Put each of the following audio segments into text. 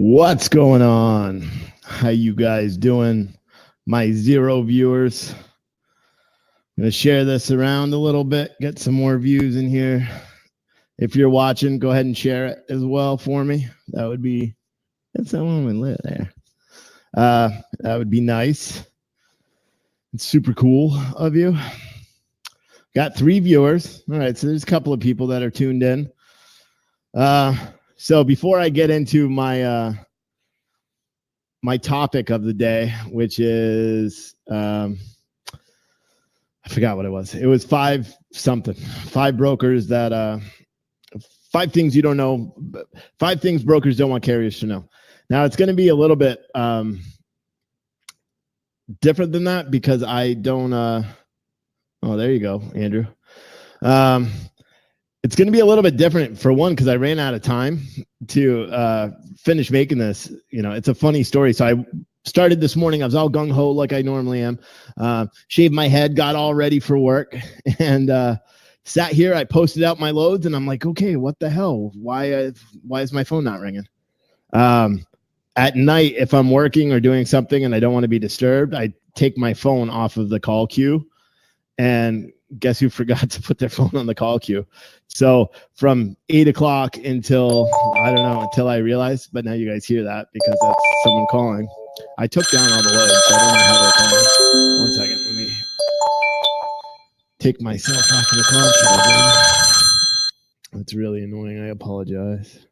What's going on? How you guys doing? My 0 viewers. I'm going to share this around a little bit, get some more views in here. If you're watching, go ahead and share it as well for me. That would be, that's someone lit there. That would be nice. It's super cool of you. Got 3 viewers. All right, so there's a couple of people that are tuned in. So before I get into my my topic of the day, which is I forgot what it was. It was 5 brokers that 5 things you don't know, 5 things brokers don't want carriers to know. Now it's going to be a little bit different than that because I don't oh, there you go, Andrew. It's going to be a little bit different for one, because I ran out of time to finish making this. You know, it's a funny story. So I started this morning. I was all gung-ho like I normally am. Shaved my head, got all ready for work, and sat here. I posted out my loads, and I'm like, okay, what the hell? Why is my phone not ringing? At night, if I'm working or doing something and I don't want to be disturbed, I take my phone off of the call queue, and guess who forgot to put their phone on the call queue? So from 8 o'clock until, I don't know, until I realized, but now you guys hear that because that's someone calling. I took down all the loads, so I don't know how they're calling. 1 second, let me take myself off of the call queue again. That's really annoying, I apologize.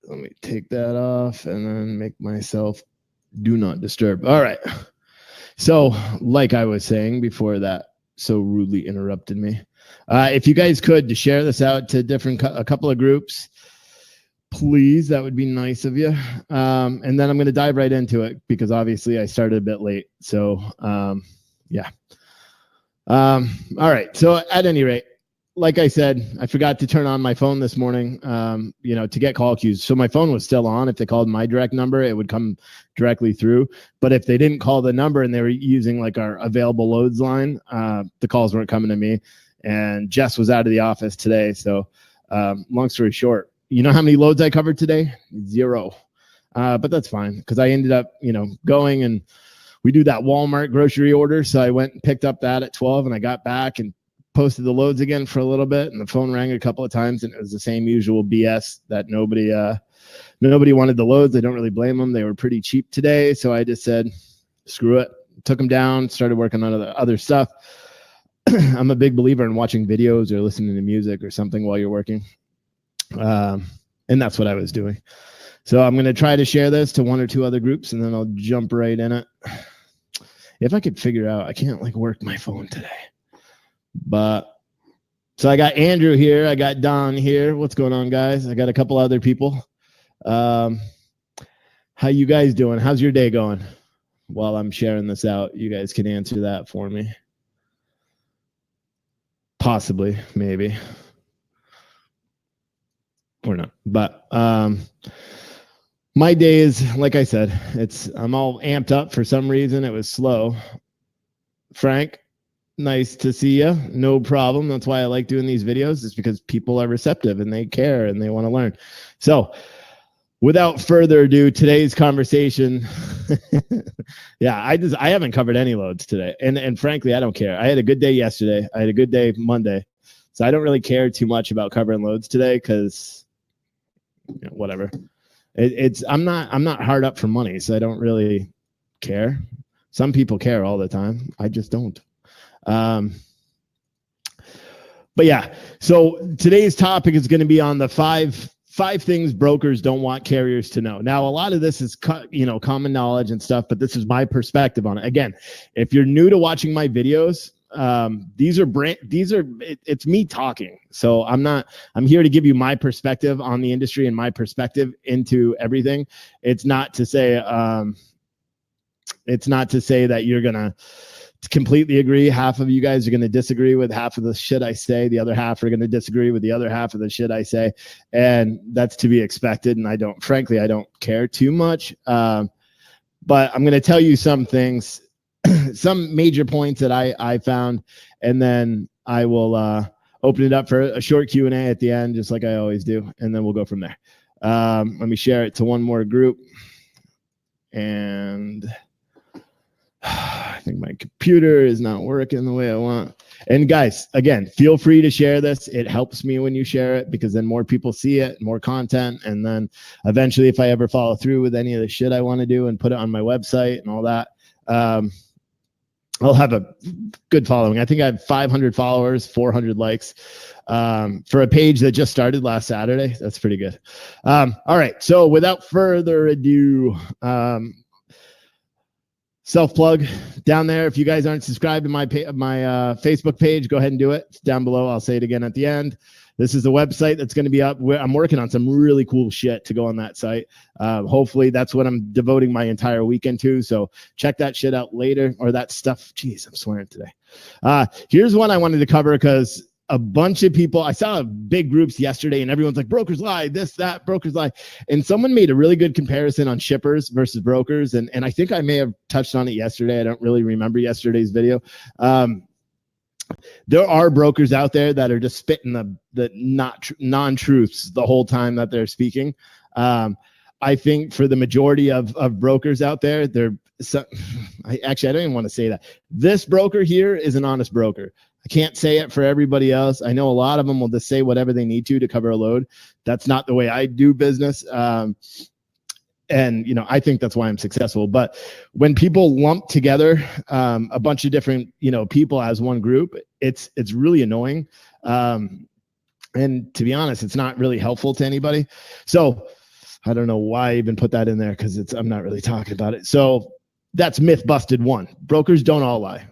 Let me take that off and then make myself do not disturb. All right. So like I was saying before that so rudely interrupted me, if you guys could to share this out to a couple of groups, please, that would be nice of you. And then I'm going to dive right into it because obviously I started a bit late. So yeah. All right. So at any rate, like I said, I forgot to turn on my phone this morning, to get call queues. So my phone was still on. If they called my direct number, it would come directly through. But if they didn't call the number and they were using like our available loads line, the calls weren't coming to me. And Jess was out of the office today. So long story short, you know how many loads I covered today? 0. But that's fine because I ended up, going and we do that Walmart grocery order. So I went and picked up that at 12 and I got back and posted the loads again for a little bit, and the phone rang a couple of times, and it was the same usual BS that nobody wanted the loads. I don't really blame them. They were pretty cheap today, so I just said, screw it. Took them down, started working on other stuff. I'm a big believer in watching videos or listening to music or something while you're working, and that's what I was doing. So I'm going to try to share this to 1 or 2 other groups, and then I'll jump right in it. If I could figure out, I can't work my phone today. But so I got Andrew here. I got Don here. What's going on, guys? I got a couple other people. How you guys doing? How's your day going? While I'm sharing this out, you guys can answer that for me. Possibly, maybe. Or not. But my day is, like I said, I'm all amped up for some reason. It was slow. Frank, nice to see you. No problem. That's why I like doing these videos, is because people are receptive and they care and they want to learn. So without further ado, today's conversation, yeah, I haven't covered any loads today. And frankly, I don't care. I had a good day yesterday. I had a good day Monday. So I don't really care too much about covering loads today because whatever. I'm not hard up for money, so I don't really care. Some people care all the time. I just don't. But yeah, so today's topic is going to be on the five things brokers don't want carriers to know. Now, a lot of this is common knowledge and stuff, but this is my perspective on it. Again, if you're new to watching my videos, it's me talking. So I'm here to give you my perspective on the industry and my perspective into everything. It's not to say that you're gonna completely agree. Half of you guys are going to disagree with half of the shit I say. The other half are going to disagree with the other half of the shit I say. And that's to be expected. And I don't care too much. But I'm going to tell you some things, some major points that I found, and then I will open it up for a short Q&A at the end, just like I always do. And then we'll go from there. Let me share it to one more group. And I think my computer is not working the way I want. And guys, again, feel free to share this. It helps me when you share it, because then more people see it, more content. And then eventually, if I ever follow through with any of the shit I want to do and put it on my website and all that, I'll have a good following. I think I have 500 followers, 400 likes for a page that just started last Saturday. That's pretty good. All right. So without further ado, self-plug down there. If you guys aren't subscribed to my Facebook page, go ahead and do it. It's down below. I'll say it again at the end. This is the website that's going to be up. I'm working on some really cool shit to go on that site. Hopefully that's what I'm devoting my entire weekend to. So check that shit out later, or that stuff. Jeez, I'm swearing today. Here's one I wanted to cover, because a bunch of people, I saw big groups yesterday and everyone's like, brokers lie, this, that, brokers lie. And someone made a really good comparison on shippers versus brokers. And I think I may have touched on it yesterday. I don't really remember yesterday's video. There are brokers out there that are just spitting the non-truths the whole time that they're speaking. I think for the majority of brokers out there, I don't even want to say that. This broker here is an honest broker. I can't say it for everybody else. I know a lot of them will just say whatever they need to cover a load. That's not the way I do business. And, I think that's why I'm successful. But when people lump together a bunch of different, people as one group, it's really annoying. And to be honest, it's not really helpful to anybody. So I don't know why I even put that in there, because I'm not really talking about it. So that's myth busted one. Brokers don't all lie.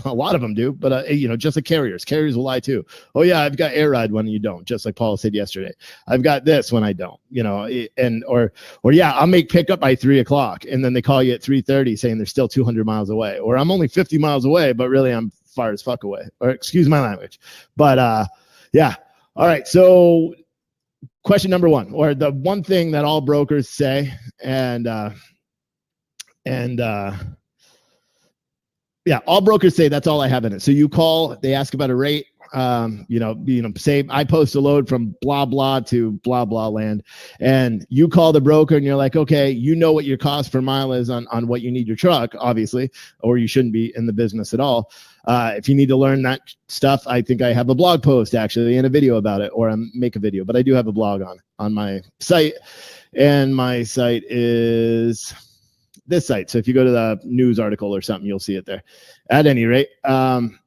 A lot of them do, but just like carriers will lie too. Oh yeah, I've got air ride when you don't, just like Paul said yesterday. I've got this when I don't, or yeah, I'll make pickup by 3:00, and then they call you at 3:30 saying they're still 200 miles away, or I'm only 50 miles away, but really I'm far as fuck away, or excuse my language. But yeah. All right. So question number one, or the one thing that all brokers say, yeah, all brokers say that's all I have in it. So you call, they ask about a rate, say I post a load from blah, blah to blah, blah land, and you call the broker and you're like, okay, you know what your cost per mile is on what you need your truck, obviously, or you shouldn't be in the business at all. If you need to learn that stuff, I think I have a blog post actually and a video about it, or I make a video, but I do have a blog on my site, and my site is this site. So if you go to the news article or something, you'll see it there. At any rate, and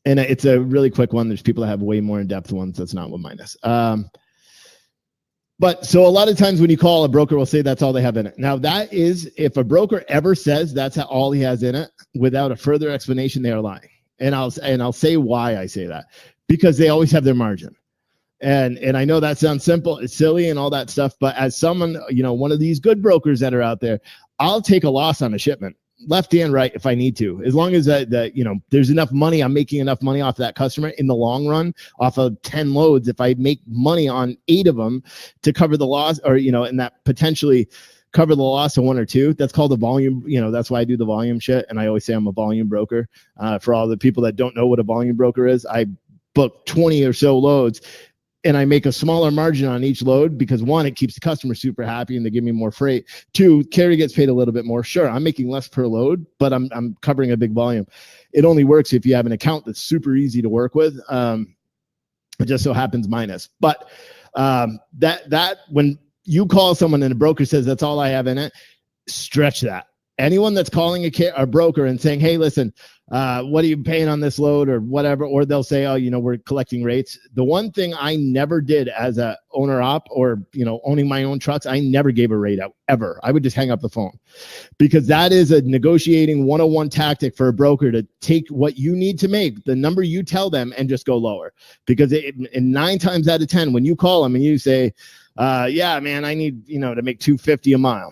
it's a really quick one. There's people that have way more in-depth ones. That's not what mine is. But so a lot of times when you call, a broker will say that's all they have in it. Now that is, if a broker ever says that's all he has in it without a further explanation, they are lying. And I'll say why I say that, because they always have their margin. And I know that sounds simple, it's silly and all that stuff, but as someone, one of these good brokers that are out there, I'll take a loss on a shipment, left and right, if I need to, as long as that there's enough money, I'm making enough money off that customer in the long run, off of 10 loads. If I make money on 8 of them to cover the loss, or and that potentially cover the loss of 1 or 2, that's called the volume. That's why I do the volume shit. And I always say I'm a volume broker. For all the people that don't know what a volume broker is, I book 20 or so loads, and I make a smaller margin on each load, because 1, it keeps the customer super happy and they give me more freight. 2, carrier gets paid a little bit more. Sure, I'm making less per load, but I'm covering a big volume. It only works if you have an account that's super easy to work with. It just so happens mine is. But that when you call someone and a broker says that's all I have in it, stretch that. Anyone that's calling a broker and saying, hey, listen, what are you paying on this load or whatever, or they'll say, oh, we're collecting rates. The one thing I never did as a owner op, or, owning my own trucks, I never gave a rate out ever. I would just hang up the phone, because that is a negotiating 101 tactic for a broker to take what you need to make, the number you tell them, and just go lower. Because in 9 times out of 10, when you call them and you say, yeah, man, I need, to make $250 a mile.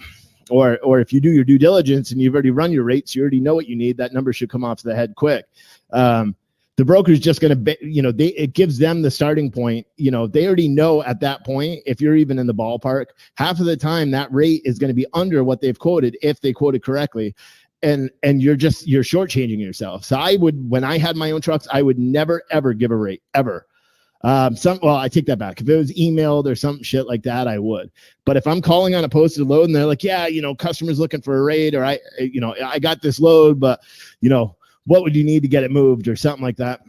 Or if you do your due diligence and you've already run your rates, you already know what you need, that number should come off the head quick. The broker's just going to, it gives them the starting point. They already know at that point, if you're even in the ballpark, half of the time that rate is going to be under what they've quoted, if they quoted correctly. And you're shortchanging yourself. So when I had my own trucks, I would never, ever give a rate, ever. I take that back. If it was emailed or some shit like that, I would. But if I'm calling on a posted load and they're like, yeah, customers looking for a rate, or I got this load, but what would you need to get it moved or something like that?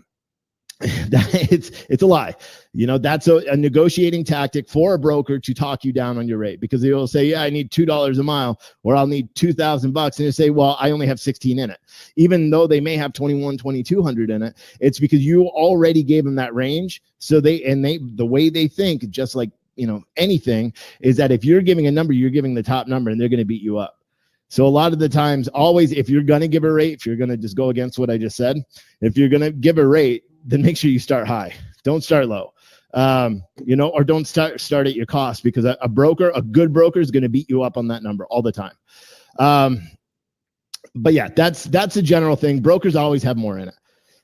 It's a lie. That's a negotiating tactic for a broker to talk you down on your rate, because they will say, yeah, I need $2 a mile, or I'll need $2,000. And you say, well, I only have 16 in it, even though they may have 2,200 in it. It's because you already gave them that range. So the way they think, just like, anything, is that if you're giving a number, you're giving the top number, and they're going to beat you up. So a lot of the times, always, if you're going to give a rate, if you're going to just go against what I just said, if you're going to give a rate, then make sure you start high. Don't start low, or don't start at your cost, because a good broker is going to beat you up on that number all the time. But yeah, that's a general thing. Brokers always have more in it.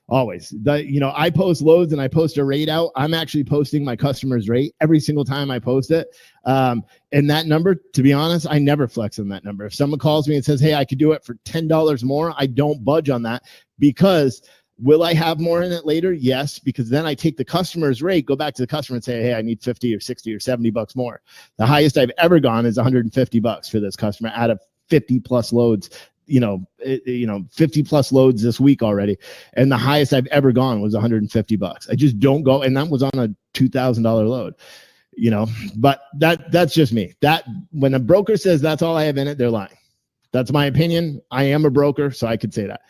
Always. I post loads and I post a rate out. I'm actually posting my customer's rate every single time I post it. And that number, to be honest, I never flex on that number. If someone calls me and says, hey, I could do it for $10 more, I don't budge on that, because will I have more in it later? Yes, because then I take the customer's rate, go back to the customer and say, hey, I need 50 or 60 or 70 bucks more. The highest I've ever gone is 150 bucks for this customer out of 50 plus loads, 50 plus loads this week already. And the highest I've ever gone was 150 bucks. I just don't go. And that was on a $2,000 load, but that's just me. That when a broker says that's all I have in it, they're lying. That's my opinion. I am a broker, so I could say that.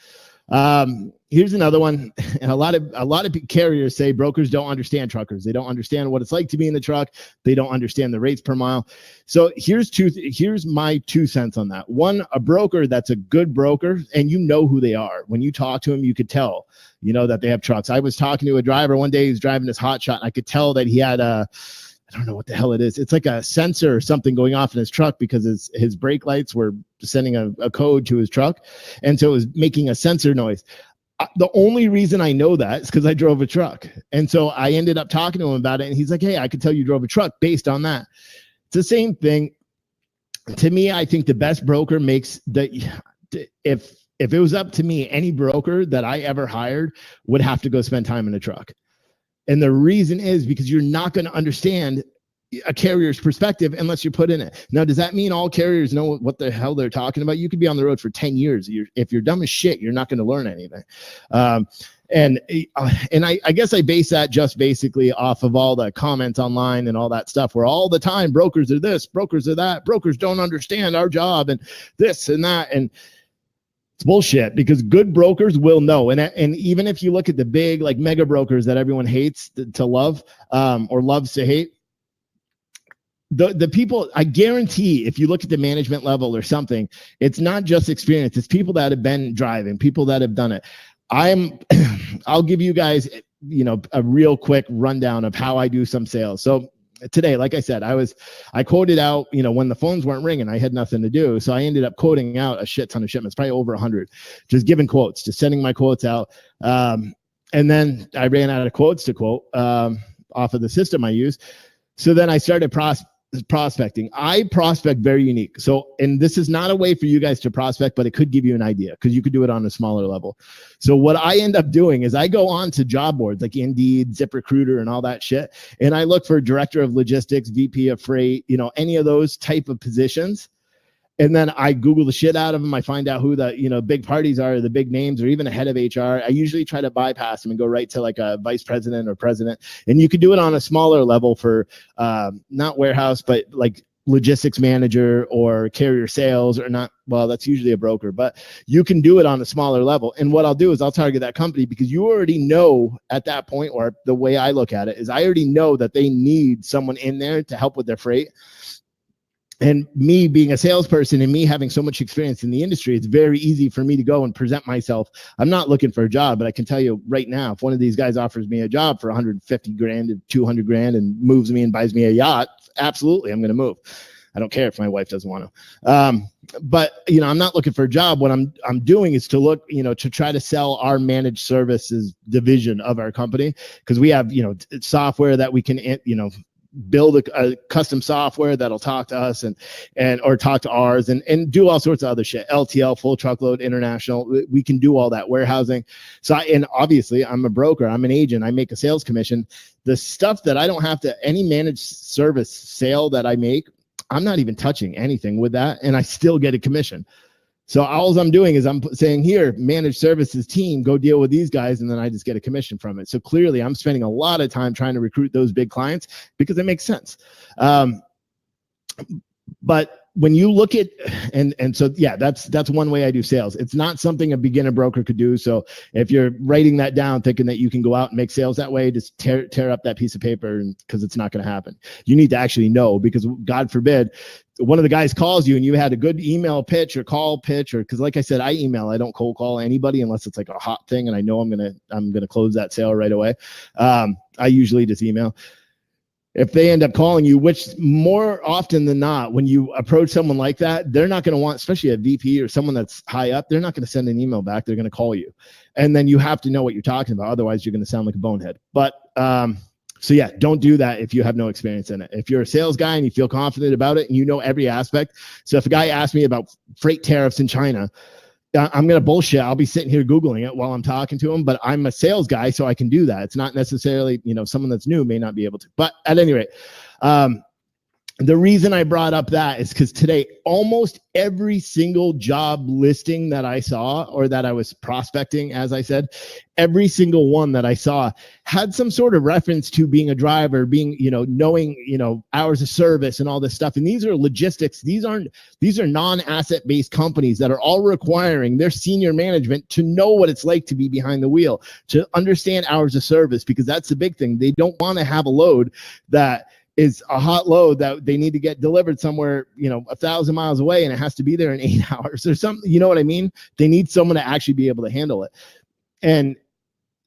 Here's another one. And a lot of carriers say brokers don't understand truckers. They don't understand what it's like to be in the truck. They don't understand the rates per mile. So here's my 2 cents on that. One, a broker that's a good broker, and who they are. When you talk to them, you could tell, that they have trucks. I was talking to a driver one day. He's driving his hot shot, and I could tell that he had I don't know what the hell it is. It's like a sensor or something going off in his truck, because his brake lights were sending a code to his truck. And so it was making a sensor noise. The only reason I know that is because I drove a truck. And so I ended up talking to him about it. And he's like, hey, I could tell you drove a truck based on that. It's the same thing. To me, I think the best broker makes if it was up to me, any broker that I ever hired would have to go spend time in a truck. And the reason is because you're not going to understand a carrier's perspective unless you're put in it. Now, does that mean all carriers know what the hell they're talking about? You could be on the road for 10 years. If you're dumb as shit, you're not going to learn anything. And I guess I base that just basically off of all the comments online and all that stuff, where all the time brokers are this, brokers are that, brokers don't understand our job and this and that. And it's bullshit, because good brokers will know. And even if you look at the big, like, mega brokers that everyone hates to love, or loves to hate, the people, I guarantee, if you look at the management level or something, it's not just experience. It's people that have been driving, people that have done it. I'll give you guys, a real quick rundown of how I do some sales. So today, like I said, I quoted out, when the phones weren't ringing, I had nothing to do. So I ended up quoting out a shit ton of shipments, probably over 100, just giving quotes, just sending my quotes out. And then I ran out of quotes to quote off of the system I use. So then I started prospecting. I prospect very unique. So, and this is not a way for you guys to prospect, but it could give you an idea, because you could do it on a smaller level. So what I end up doing is I go on to job boards like Indeed, ZipRecruiter, and all that shit. And I look for director of logistics, VP of freight, any of those type of positions. And then I Google the shit out of them. I find out who the, big parties are, the big names, or even a head of HR. I usually try to bypass them and go right to like a vice president or president. And you could do it on a smaller level for not warehouse, but like logistics manager or carrier sales, or not. Well, that's usually a broker, but you can do it on a smaller level. And what I'll do is I'll target that company, because you already know at that point, or the way I look at it is I already know that they need someone in there to help with their freight. And me being a salesperson and me having so much experience in the industry, it's very easy for me to go and present myself. I'm not looking for a job, but I can tell you right now, if one of these guys offers me a job for 150 grand and 200 grand and moves me and buys me a yacht, absolutely, I'm going to move. I don't care if my wife doesn't want to. But, I'm not looking for a job. What I'm doing is to look, to try to sell our managed services division of our company, because we have, software that we can, build a custom software that'll talk to us and or talk to ours and do all sorts of other shit. LTL, full truckload, international. We can do all that warehousing. So and obviously I'm a broker, I'm an agent, I make a sales commission. The stuff that I don't have to, any managed service sale that I make, I'm not even touching anything with that, and I still get a commission. So all I'm doing is I'm saying, here, managed services team, go deal with these guys, and then I just get a commission from it. So clearly I'm spending a lot of time trying to recruit those big clients because it makes sense. But when you look at, and so, yeah, that's one way I do sales. It's not something a beginner broker could do. So if you're writing that down, thinking that you can go out and make sales that way, just tear up that piece of paper, because it's not going to happen. You need to actually know, because God forbid, one of the guys calls you and you had a good email pitch or call pitch, or because like I said, I email, I don't cold call anybody unless it's like a hot thing and I know I'm gonna close that sale right away. I usually just email. If they end up calling you, which more often than not, when you approach someone like that, they're not going to want, especially a VP or someone that's high up, they're not going to send an email back. They're going to call you. And then you have to know what you're talking about. Otherwise, you're going to sound like a bonehead. But so yeah, don't do that if you have no experience in it. If you're a sales guy and you feel confident about it and you know every aspect. So if a guy asks me about freight tariffs in China, I'm going to bullshit. I'll be sitting here Googling it while I'm talking to him, but I'm a sales guy, so I can do that. It's not necessarily, someone that's new may not be able to, but at any rate, the reason I brought up that is because today, almost every single job listing that I saw or that I was prospecting, as I said, every single one that I saw had some sort of reference to being a driver, being, knowing, hours of service and all this stuff. And these are logistics. These are non-asset based companies that are all requiring their senior management to know what it's like to be behind the wheel, to understand hours of service, because that's the big thing. They don't want to have a load that is a hot load that they need to get delivered somewhere, 1,000 miles away, and it has to be there in 8 hours or something. You know what I mean? They need someone to actually be able to handle it. And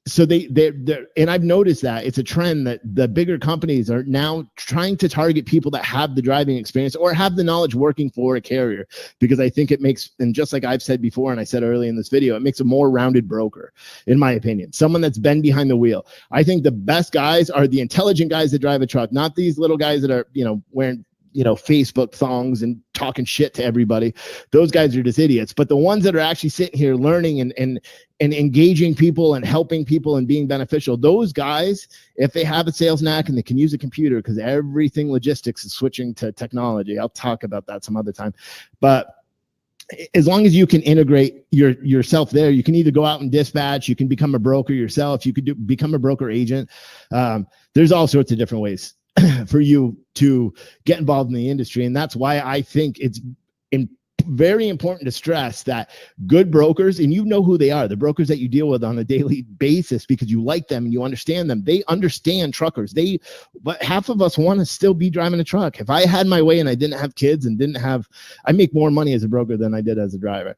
so they're, and I've noticed that it's a trend that the bigger companies are now trying to target people that have the driving experience or have the knowledge working for a carrier, because I think it makes, and just like I've said before, and I said early in this video, it makes a more rounded broker, in my opinion, someone that's been behind the wheel. I think the best guys are the intelligent guys that drive a truck, not these little guys that are, wearing, Facebook thongs and talking shit to everybody. Those guys are just idiots. But the ones that are actually sitting here learning and engaging people and helping people and being beneficial, those guys, if they have a sales knack and they can use a computer, because everything logistics is switching to technology. I'll talk about that some other time. But as long as you can integrate yourself there, you can either go out and dispatch, you can become a broker yourself, you could become a broker agent. There's all sorts of different ways for you to get involved in the industry. And that's why I think it's very important to stress that good brokers, and you know who they are, the brokers that you deal with on a daily basis because you like them and you understand them. They understand truckers. But half of us want to still be driving a truck. If I had my way and I didn't have kids and I make more money as a broker than I did as a driver.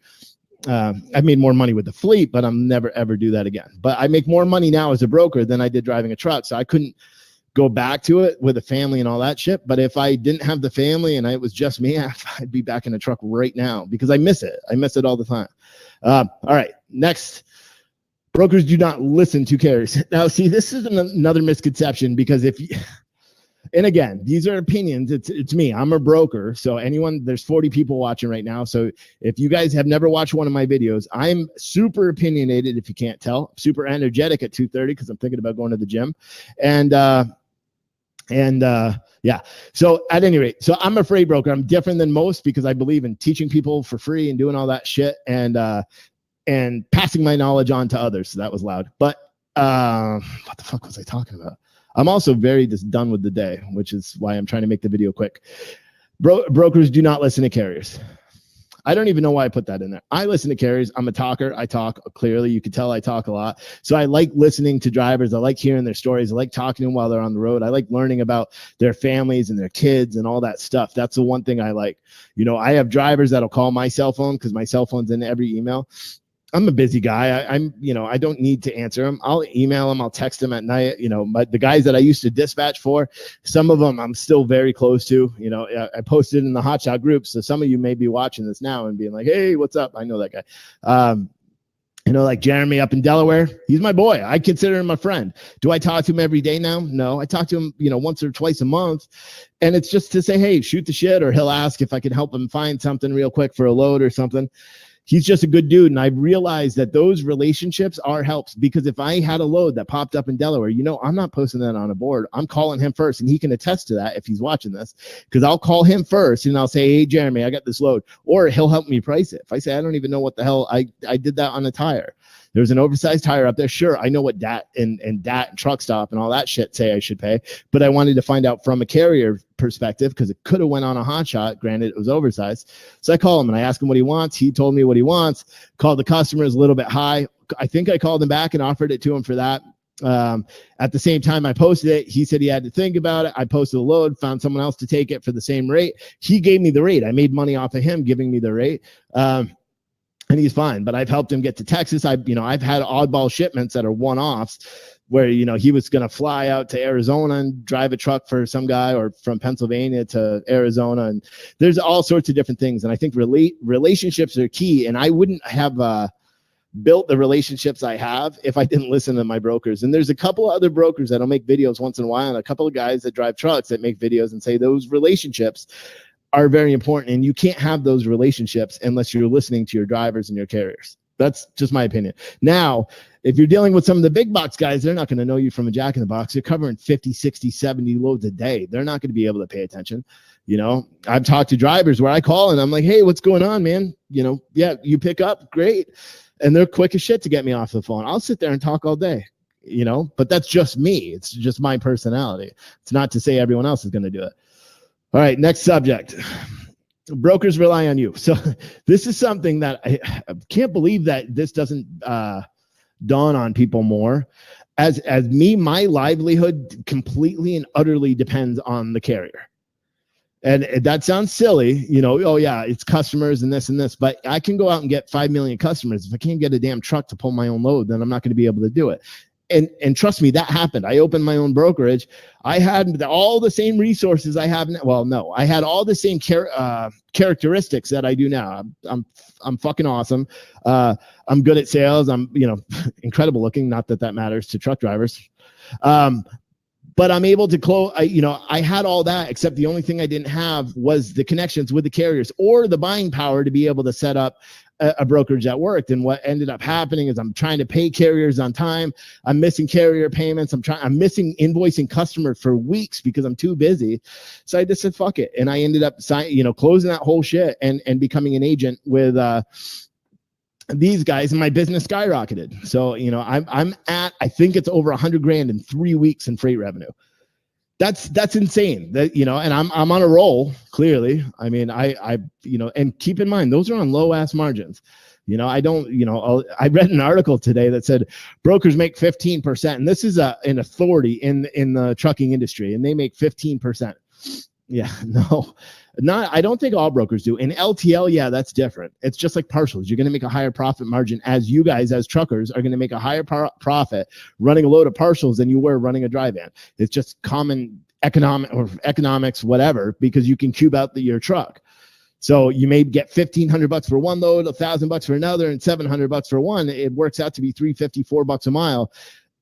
I made more money with the fleet, but I'm never, ever do that again. But I make more money now as a broker than I did driving a truck. So I couldn't go back to it with a family and all that shit. But if I didn't have the family and it was just me, I'd be back in a truck right now because I miss it. I miss it all the time. All right, next. Brokers do not listen to carriers. Now, see, this is another misconception, because and again, these are opinions. It's me. I'm a broker. So there's 40 people watching right now. So if you guys have never watched one of my videos, I'm super opinionated, if you can't tell, super energetic at 2:30 because I'm thinking about going to the gym. Yeah. So at any rate, so I'm a freight broker. I'm different than most because I believe in teaching people for free and doing all that shit and passing my knowledge on to others. So that was loud. But what the fuck was I talking about? I'm also very just done with the day, which is why I'm trying to make the video quick. Brokers do not listen to carriers. I don't even know why I put that in there. I listen to carriers. I'm a talker. I talk clearly. You can tell I talk a lot. So I like listening to drivers. I like hearing their stories. I like talking to them while they're on the road. I like learning about their families and their kids and all that stuff. That's the one thing I like. I have drivers that'll call my cell phone because my cell phone's in every email. I'm a busy guy. I don't need to answer them. I'll email them. I'll text them at night. The guys that I used to dispatch for, some of them I'm still very close to. I posted in the Hotshot group. So some of you may be watching this now and being like, hey, what's up? I know that guy. Like Jeremy up in Delaware, he's my boy. I consider him a friend. Do I talk to him every day now? No, I talk to him, once or twice a month. And it's just to say, hey, shoot the shit, or he'll ask if I can help him find something real quick for a load or something. He's just a good dude. And I realized that those relationships are helps, because if I had a load that popped up in Delaware, I'm not posting that on a board. I'm calling him first, and he can attest to that if he's watching this, because I'll call him first and I'll say, hey, Jeremy, I got this load, or he'll help me price it. If I say, I don't even know what the hell, I did that on a tire. There's an oversized tire up there. Sure, I know what DAT and DAT and Truck Stop and all that shit say I should pay, but I wanted to find out from a carrier perspective, because it could have went on a hot shot. Granted, it was oversized. So I call him and I ask him what he wants. He told me what he wants. Called the customers a little bit high. I think I called him back and offered it to him for that. At the same time I posted it, he said he had to think about it. I posted the load, found someone else to take it for the same rate. He gave me the rate. I made money off of him giving me the rate. And he's fine, but I've helped him get to Texas. I've had oddball shipments that are one-offs where, he was going to fly out to Arizona and drive a truck for some guy, or from Pennsylvania to Arizona. And there's all sorts of different things. And I think relationships are key. And I wouldn't have built the relationships I have if I didn't listen to my brokers. And there's a couple of other brokers that'll make videos once in a while, and a couple of guys that drive trucks that make videos and say those relationships are very important, and you can't have those relationships unless you're listening to your drivers and your carriers. That's just my opinion. Now, if you're dealing with some of the big box guys, they're not going to know you from a Jack in the Box. You're covering 50, 60, 70 loads a day. They're not going to be able to pay attention. I've talked to drivers where I call and I'm like, hey, what's going on, man? Yeah, you pick up, great. And they're quick as shit to get me off the phone. I'll sit there and talk all day, but that's just me. It's just my personality. It's not to say everyone else is going to do it. All right, next subject. Brokers rely on you. So this is something that I can't believe that this doesn't dawn on people more. As me, my livelihood completely and utterly depends on the carrier. And that sounds silly, oh yeah, it's customers and this, but I can go out and get 5 million customers. If I can't get a damn truck to pull my own load, then I'm not going to be able to do it. And trust me, that happened. I opened my own brokerage. I had all the same resources I have now. Well, no, I had all the same characteristics that I do now. I'm fucking awesome. I'm good at sales. I'm, incredible looking. Not that matters to truck drivers. But I'm able to close. I had all that, except the only thing I didn't have was the connections with the carriers or the buying power to be able to set up a brokerage that worked. And what ended up happening is I'm trying to pay carriers on time. I'm missing carrier payments. I'm missing invoicing customers for weeks because I'm too busy. So I just said, fuck it. And I ended up closing that whole shit and becoming an agent with, these guys, and my business skyrocketed. So, I'm at, I think it's over $100,000 in 3 weeks in freight revenue. That's insane. And I'm on a roll, clearly. I mean, I and keep in mind, those are on low ass margins. I read an article today that said brokers make 15%, and this is an authority in the trucking industry, and they make 15%. Yeah, no, I don't think all brokers do. In LTL, yeah, that's different. It's just like partials. You're going to make a higher profit margin, as you guys as truckers are going to make a higher profit running a load of partials than you were running a dry van. It's just common economics, whatever, because you can cube out your truck. So you may get $1,500 for one load, $1,000 for another, and $700 for one. It works out to be $354 a mile,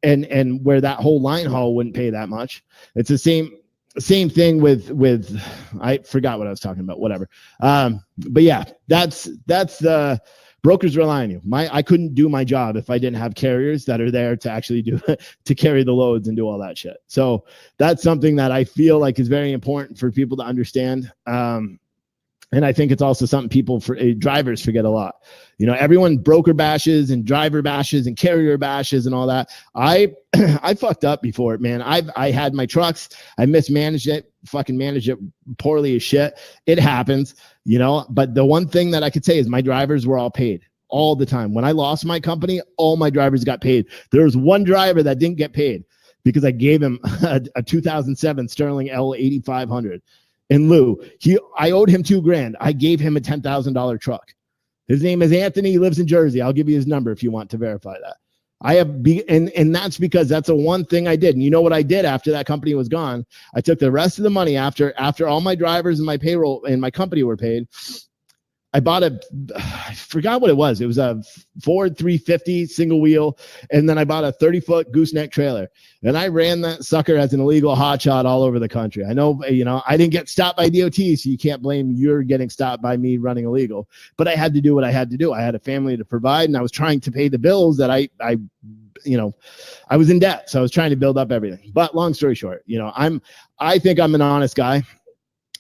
and where that whole line haul wouldn't pay that much. It's the same thing with I forgot what I was talking about, whatever. But yeah, that's the brokers rely on you. I couldn't do my job if I didn't have carriers that are there to actually to carry the loads and do all that shit. So that's something that I feel like is very important for people to understand. And I think it's also something drivers forget a lot. Everyone broker bashes and driver bashes and carrier bashes and all that. I fucked up before, man. I had my trucks. I mismanaged it, fucking managed it poorly as shit. It happens, but the one thing that I could say is my drivers were all paid all the time. When I lost my company, all my drivers got paid. There was one driver that didn't get paid because I gave him a 2007 Sterling L8500. In lieu, I owed him $2,000. I gave him a $10,000 truck. His name is Anthony. He lives in Jersey. I'll give you his number if you want to verify that. And that's because that's the one thing I did. And you know what I did after that company was gone? I took the rest of the money after all my drivers and my payroll and my company were paid. I bought I forgot what it was. It was a Ford 350 single wheel. And then I bought a 30-foot gooseneck trailer. And I ran that sucker as an illegal hotshot all over the country. I know, I didn't get stopped by DOT, so you can't blame you're getting stopped by me running illegal. But I had to do what I had to do. I had a family to provide, and I was trying to pay the bills that I was in debt. So I was trying to build up everything. But long story short, I think I'm an honest guy.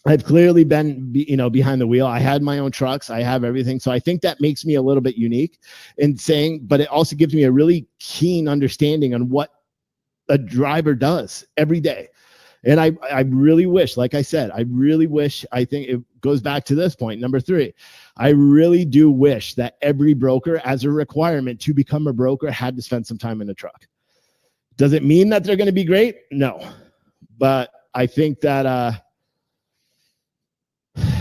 I've clearly been, behind the wheel. I had my own trucks. I have everything. So I think that makes me a little bit unique in saying, but it also gives me a really keen understanding on what a driver does every day. And I really wish, like I said, I think it goes back to this point, number 3. I really do wish that every broker, as a requirement to become a broker, had to spend some time in a truck. Does it mean that they're going to be great? No. But I think that,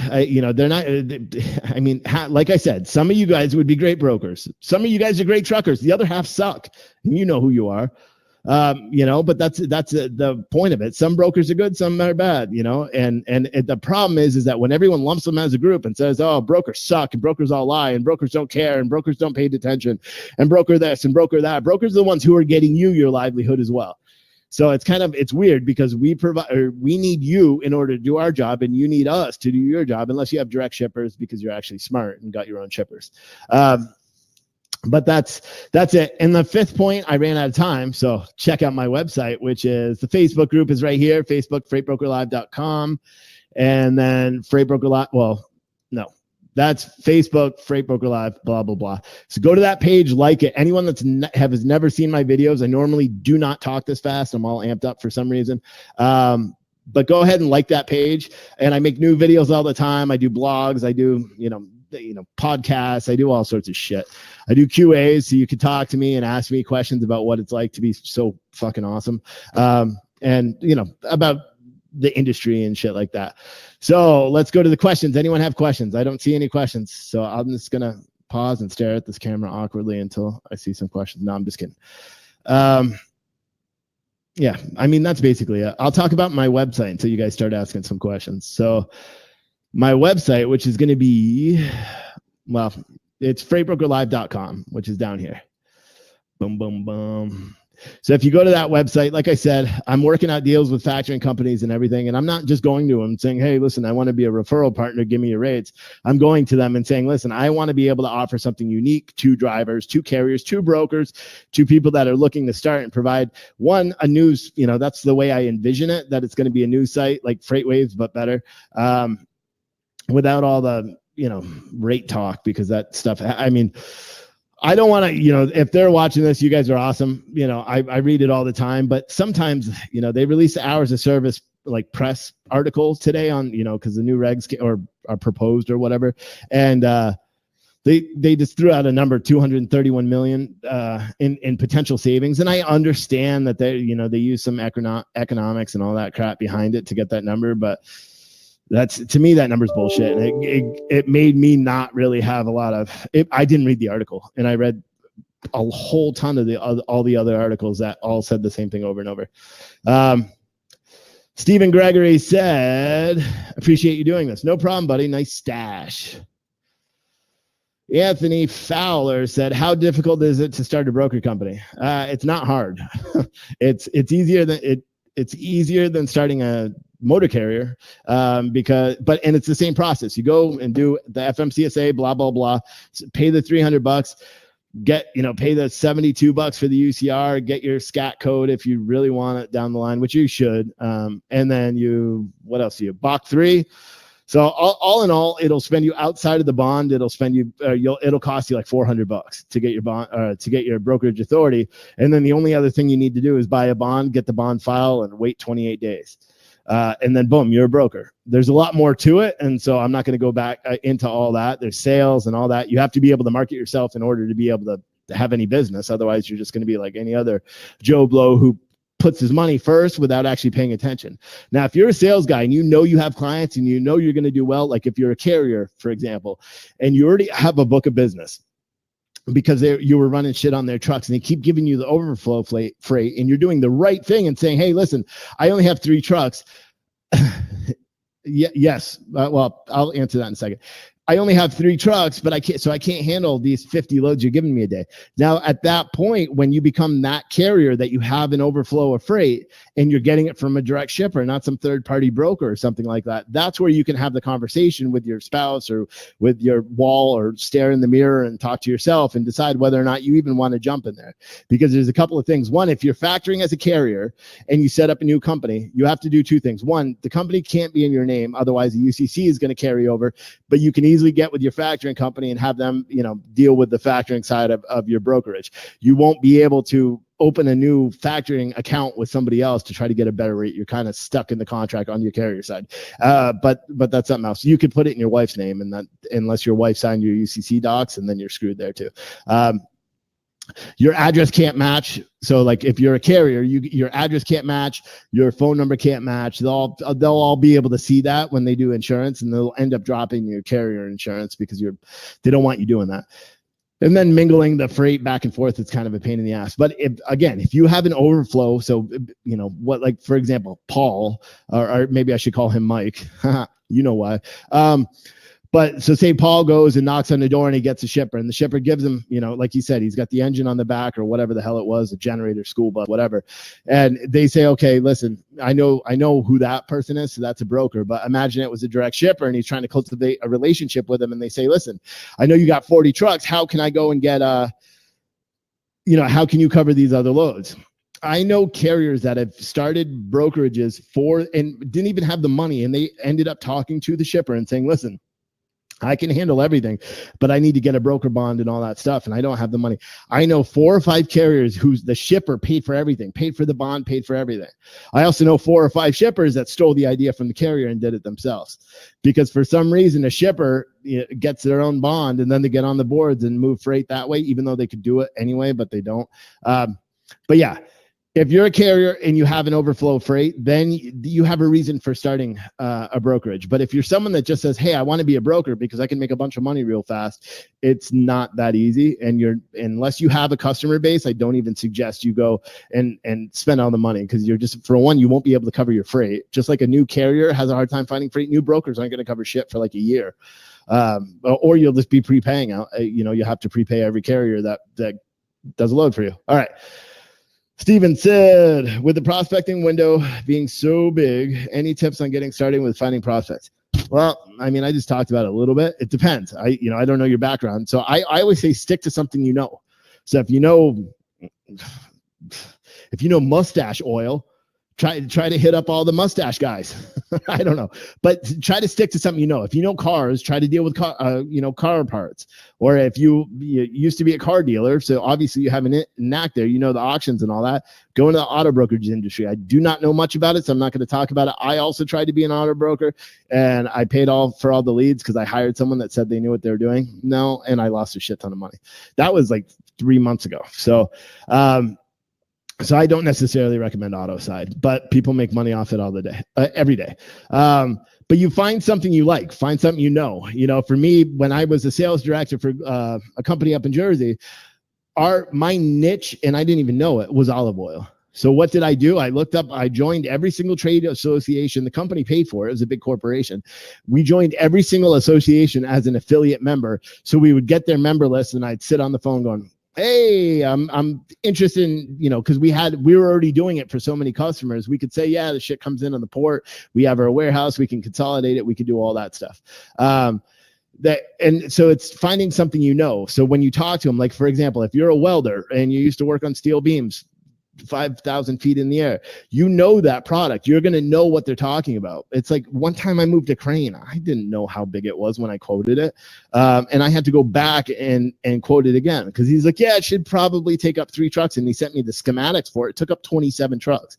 they're not, like I said, some of you guys would be great brokers. Some of you guys are great truckers. The other half suck. And you know who you are. But that's the point of it. Some brokers are good, some are bad, and the problem is that when everyone lumps them as a group and says, oh, brokers suck and brokers all lie and brokers don't care and brokers don't pay attention and broker this and broker that, brokers are the ones who are getting you your livelihood as well. So it's weird because we need you in order to do our job, and you need us to do your job, unless you have direct shippers because you're actually smart and got your own shippers. But that's it. And the 5th point, I ran out of time. So check out my website, which is the Facebook group is right here, Facebook, freightbrokerlive.com. And then that's Facebook, Freight Broker Live, blah, blah, blah. So go to that page, like it. Anyone has never seen my videos, I normally do not talk this fast. I'm all amped up for some reason. But go ahead and like that page. And I make new videos all the time. I do blogs. I do, podcasts. I do all sorts of shit. I do QAs, so you can talk to me and ask me questions about what it's like to be so fucking awesome. And about the industry and shit like that. So let's go to the questions. Anyone have questions? I don't see any questions. So I'm just going to pause and stare at this camera awkwardly until I see some questions. No, I'm just kidding. Yeah, that's basically it. I'll talk about my website until you guys start asking some questions. So my website, which is going to be, it's freightbrokerlive.com, which is down here. Boom, boom, boom. So if you go to that website, like I said, I'm working out deals with factoring companies and everything. And I'm not just going to them saying, hey, listen, I want to be a referral partner. Give me your rates. I'm going to them and saying, listen, I want to be able to offer something unique to drivers, to carriers, to brokers, to people that are looking to start and provide a news, that's the way I envision it, that it's going to be a news site like FreightWaves, but better, without all the, rate talk, because that stuff, I don't want to, if they're watching this, you guys are awesome. I read it all the time, but sometimes, they release the hours of service, like press articles today on, because the new regs are proposed or whatever. And they just threw out a number, 231 million in potential savings. And I understand that they use some economics and all that crap behind it to get that number. But to me, that number's bullshit. And it made me not really have a lot of it. I didn't read the article, and I read a whole ton of all the other articles that all said the same thing over and over. Stephen Gregory said, appreciate you doing this. No problem, buddy. Nice stash. Anthony Fowler said, how difficult is it to start a broker company? It's not hard. It's easier than starting a motor carrier, and it's the same process. You go and do the FMCSA, blah, blah, blah, pay the $300, pay the $72 for the UCR, get your SCAT code if you really want it down the line, which you should. And then what else do you, BOC 3. So all in all, it'll spend you outside of the bond. It'll spend you, it'll cost you like $400 to get your bond, to get your brokerage authority. And then the only other thing you need to do is buy a bond, get the bond file, and wait 28 days. And then boom, you're a broker. There's a lot more to it. And so I'm not going to go back into all that. There's sales and all that. You have to be able to market yourself in order to be able to have any business. Otherwise, you're just going to be like any other Joe Blow who puts his money first without actually paying attention. Now, if you're a sales guy and you have clients and you're going to do well, like if you're a carrier, for example, and you already have a book of business because you were running shit on their trucks and they keep giving you the overflow freight, and you're doing the right thing and saying, hey, listen, I only have 3 trucks. Yes. Well, I'll answer that in a second. I only have 3 trucks, but I can't handle these 50 loads you're giving me a day. Now, at that point, when you become that carrier that you have an overflow of freight and you're getting it from a direct shipper, not some third-party broker or something like that, that's where you can have the conversation with your spouse or with your wall, or stare in the mirror and talk to yourself and decide whether or not you even want to jump in there. Because there's a couple of things. One, if you're factoring as a carrier and you set up a new company, you have to do 2 things. One, the company can't be in your name, otherwise the UCC is going to carry over, but you can easily get with your factoring company and have them, deal with the factoring side of your brokerage. You won't be able to open a new factoring account with somebody else to try to get a better rate. You're kind of stuck in the contract on your carrier side. But that's something else. You could put it in your wife's name, and that, unless your wife signed your UCC docs, and then you're screwed there too. Your address can't match. So like if you're a carrier, your address can't match, your phone number can't match. They'll all be able to see that when they do insurance, and they'll end up dropping your carrier insurance because they don't want you doing that. And then mingling the freight back and forth, it's kind of a pain in the ass. But if you have an overflow, so like for example, Paul, or maybe I should call him Mike, you know why. But so say Paul goes and knocks on the door and he gets a shipper, and the shipper gives him, like you said, he's got the engine on the back or whatever the hell it was, a generator, school bus, whatever. And they say, okay, listen, I know who that person is. So that's a broker, but imagine it was a direct shipper and he's trying to cultivate a relationship with him. And they say, listen, I know you got 40 trucks. How can I go and get, how can you cover these other loads? I know carriers that have started brokerages and didn't even have the money. And they ended up talking to the shipper and saying, listen, I can handle everything, but I need to get a broker bond and all that stuff, and I don't have the money. I know 4 or 5 carriers who's the shipper paid for everything, paid for the bond, paid for everything. I also know 4 or 5 shippers that stole the idea from the carrier and did it themselves, because for some reason a shipper gets their own bond and then they get on the boards and move freight that way, even though they could do it anyway, but they don't. But yeah. If you're a carrier and you have an overflow freight, then you have a reason for starting a brokerage. But if you're someone that just says, hey, I want to be a broker because I can make a bunch of money real fast, it's not that easy. And unless you have a customer base, I don't even suggest you go and spend all the money, because you're just, for one, you won't be able to cover your freight. Just like a new carrier has a hard time finding freight, new brokers aren't going to cover shit for like a year. Or you'll just be prepaying out. You have to prepay every carrier that does a load for you. All right. Steven said, with the prospecting window being so big, any tips on getting started with finding prospects? Well, I mean, I just talked about it a little bit. It depends. I don't know your background. So I always say stick to something you know. So if you know mustache oil, try to hit up all the mustache guys. I don't know, but try to stick to something you know. If you know cars, try to deal with car parts. Or if you used to be a car dealer, so obviously you have a knack there, the auctions and all that, go into the auto brokerage industry. I do not know much about it, so I'm not going to talk about it. I also tried to be an auto broker, and I paid for all the leads because I hired someone that said they knew what they were doing. No, and I lost a shit ton of money. That was like 3 months ago. So I don't necessarily recommend auto side, but people make money off it every day. But you find something you like, find something for me, when I was a sales director for a company up in Jersey, my niche, and I didn't even know it, was olive oil. So what did I do? I joined every single trade association. The company paid for it. It was a big corporation. We joined every single association as an affiliate member. So we would get their member list, and I'd sit on the phone going, hey, I'm interested in, because we were already doing it for so many customers. We could say, yeah, the shit comes in on the port. We have our warehouse. We can consolidate it. We can do all that stuff. And so it's finding something So when you talk to them, like, for example, if you're a welder and you used to work on steel beams, 5,000 feet in the air, that product, you're going to know what they're talking about. It's like one time I moved a crane. I didn't know how big it was when I quoted it. And I had to go back and quote it again, because he's like, yeah, it should probably take up 3 trucks. And he sent me the schematics for it. It took up 27 trucks.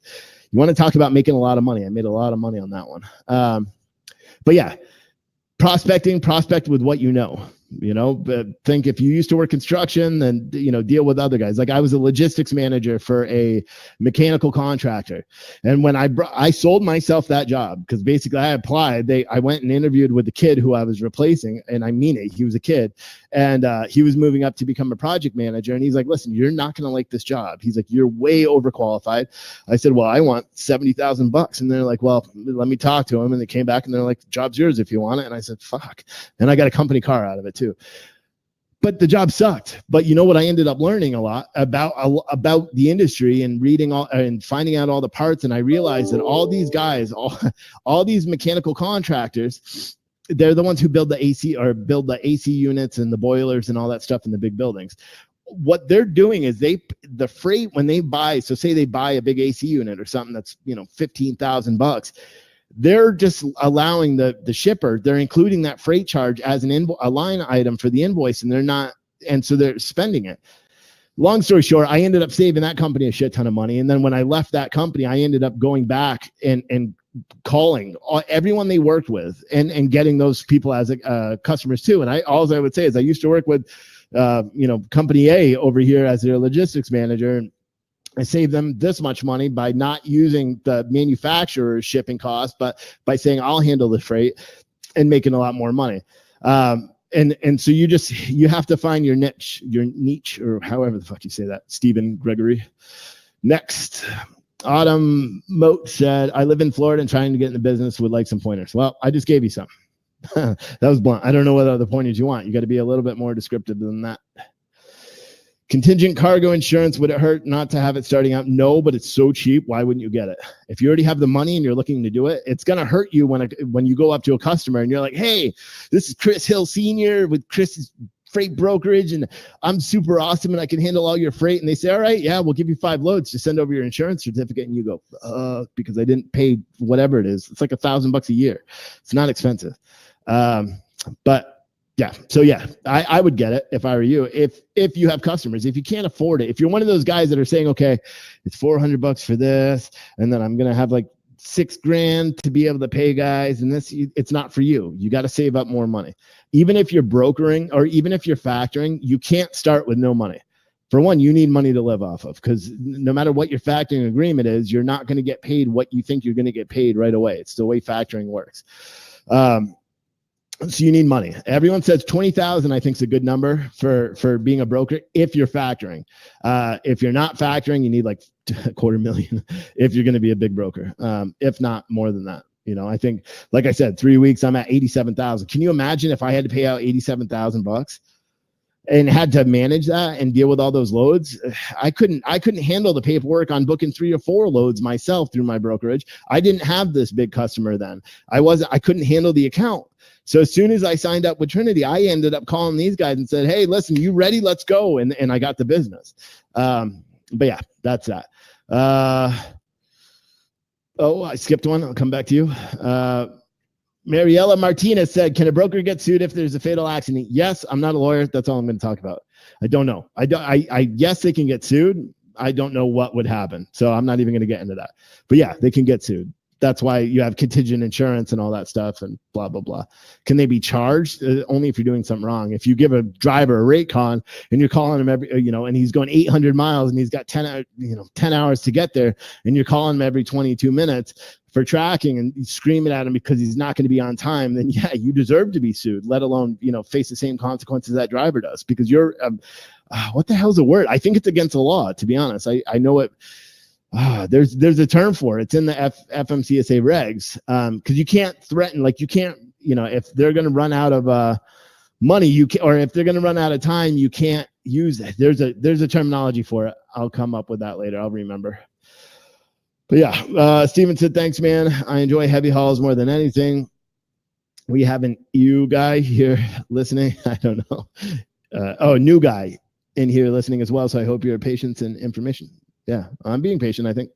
You want to talk about making a lot of money. I made a lot of money on that one. But yeah, prospect with what you know. But think if you used to work construction, then, deal with other guys. Like I was a logistics manager for a mechanical contractor. And when I sold myself that job, because basically I applied, I went and interviewed with the kid who I was replacing. And I mean it, he was a kid. And he was moving up to become a project manager. And he's like, listen, you're not going to like this job. He's like, you're way overqualified. I said, well, I want $70,000. And they're like, well, let me talk to him. And they came back and they're like, the job's yours if you want it. And I said, fuck. And I got a company car out of it too. But the job sucked. But you know what I ended up learning a lot about the industry and reading all and finding out all the parts. And I realized that all these guys, all these mechanical contractors, they're the ones who build the AC units and the boilers and all that stuff in the big buildings. What they're doing is the freight when they buy, so say they buy a big AC unit or something that's, $15,000, they're just allowing the shipper, they're including that freight charge as a line item for the invoice, and so they're spending it. Long story short, I ended up saving that company a shit ton of money. And then when I left that company, I ended up going back and calling everyone they worked with and getting those people as customers too. And all I would say is I used to work with, company A over here as their logistics manager. And I saved them this much money by not using the manufacturer's shipping cost, but by saying I'll handle the freight and making a lot more money. And so you have to find your niche, or however the fuck you say that. Stephen Gregory. Next, Autumn Moat said, I live in Florida and trying to get in the business, would like some pointers. Well, I just gave you some. That was blunt. I don't know what other pointers you want. You got to be a little bit more descriptive than that. Contingent cargo insurance, would it hurt not to have it starting out? No, but it's so cheap. Why wouldn't you get it? If you already have the money and you're looking to do it, it's going to hurt you when you go up to a customer and you're like, hey, this is Chris Hill Sr. with Chris's Freight Brokerage, and I'm super awesome and I can handle all your freight. And they say, all right, yeah, we'll give you 5 loads. Just send over your insurance certificate. And you go, because I didn't pay whatever it is. It's like $1,000 a year. It's not expensive. But yeah. So yeah, I would get it if I were you. If you have customers, if you can't afford it, if you're one of those guys that are saying, okay, it's $400 for this, and then I'm going to have like $6,000 to be able to pay guys, and it's not for you. You got to save up more money. Even if you're brokering or even if you're factoring, you can't start with no money. For one, you need money to live off of, because no matter what your factoring agreement is, you're not going to get paid what you think you're going to get paid right away. It's the way factoring works. So you need money. Everyone says 20,000, I think, is a good number for being a broker if you're factoring. If you're not factoring, you need like $250,000 if you're going to be a big broker. If not more than that. I think, like I said, 3 weeks, I'm at 87,000. Can you imagine if I had to pay out $87,000 and had to manage that and deal with all those loads? I couldn't handle the paperwork on booking 3 or 4 loads myself through my brokerage. I didn't have this big customer then. I couldn't handle the account. So as soon as I signed up with Trinity, I ended up calling these guys and said, hey, listen, you ready? Let's go. And I got the business. But yeah, that's that. I skipped one. I'll come back to you. Mariella Martinez said, can a broker get sued if there's a fatal accident? Yes, I'm not a lawyer. That's all I'm going to talk about. I don't know. Yes, they can get sued. I don't know what would happen. So I'm not even going to get into that. But yeah, they can get sued. That's why you have contingent insurance and all that stuff and blah, blah, blah. Can they be charged? Only if you're doing something wrong. If you give a driver a rate con and you're calling him and he's going 800 miles and he's got 10 hours to get there, and you're calling him every 22 minutes for tracking and screaming at him because he's not going to be on time, then yeah, you deserve to be sued, let alone, face the same consequences that driver does, because you're, what the hell's the word? I think it's against the law, to be honest. I know it. There's a term for it. It's in the FMCSA regs. Because you can't threaten, like you can't, if they're going to run out of money, or if they're going to run out of time, you can't use it. There's a terminology for it. I'll come up with that later. I'll remember. But yeah, Steven said, thanks, man. I enjoy heavy hauls more than anything. We have an EU guy here listening. I don't know. New guy in here listening as well. So I hope your patience and information. Yeah, I'm being patient, I think.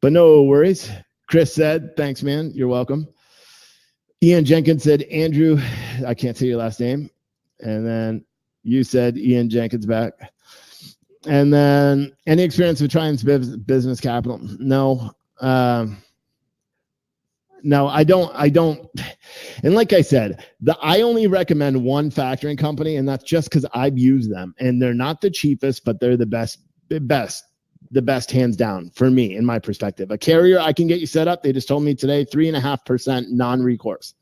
But no worries. Chris said, thanks, man. You're welcome. Ian Jenkins said, Andrew, I can't say your last name. And then you said, Ian Jenkins back. And then, any experience with Triumph's business capital? No. No, I don't. And like I said, I only recommend one factoring company, and that's just because I've used them, and they're not the cheapest, but they're the best hands down for me, in my perspective. A carrier, I can get you set up. They just told me today, 3.5% non-recourse.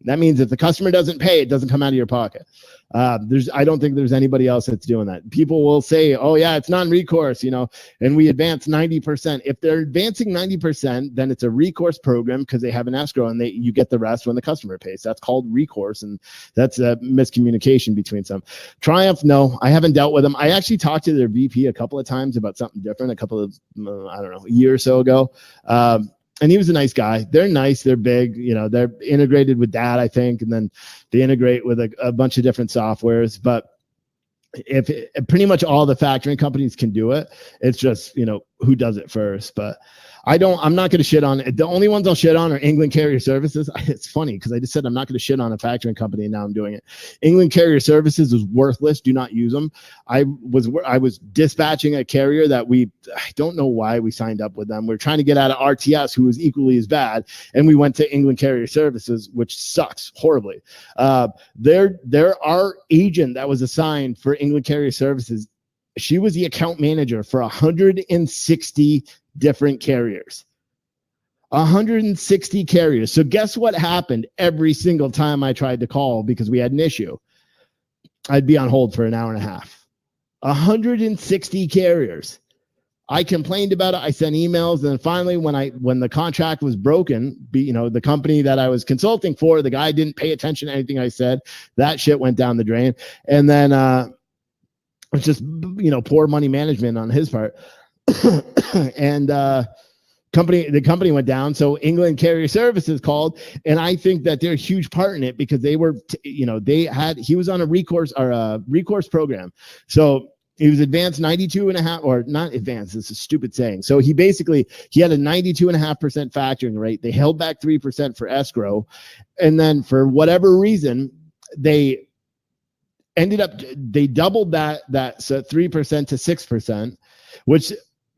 That means if the customer doesn't pay, it doesn't come out of your pocket. I don't think there's anybody else that's doing that. People will say, oh yeah, it's non-recourse, and we advance 90%. If they're advancing 90%, then it's a recourse program because they have an escrow and you get the rest when the customer pays. That's called recourse. And that's a miscommunication between some. Triumph, no, I haven't dealt with them. I actually talked to their VP a couple of times about something different, a couple of, a year or so ago. And he was a nice guy. They're nice. They're big. They're integrated with that, I think. And then they integrate with a bunch of different softwares. But pretty much all the factoring companies can do it. It's just, who does it first. But I'm not going to shit on it. The only ones I'll shit on are England Carrier Services. It's funny because I just said I'm not going to shit on a factoring company, and now I'm doing it. England Carrier Services is worthless. Do not use them. I was dispatching a carrier that I don't know why we signed up with them. We're trying to get out of RTS, who was equally as bad, and we went to England Carrier Services, which sucks horribly. Our agent that was assigned for England Carrier Services, she was the account manager for 160 different carriers. 160 carriers. So guess what happened every single time I tried to call because we had an issue? I'd be on hold for an hour and a half. 160 carriers. I complained about it. I sent emails. And then finally, when the contract was broken, the company that I was consulting for, the guy didn't pay attention to anything I said. That shit went down the drain. And then it's just, poor money management on his part. And the company went down. So England Carrier Services called, and I think that they're a huge part in it because they were, he was on a recourse program. So he was advanced 92.5, or not advanced. This is a stupid saying. So he had a 92.5% factoring rate. They held back 3% for escrow. And then for whatever reason, they doubled that 3% to 6%, which,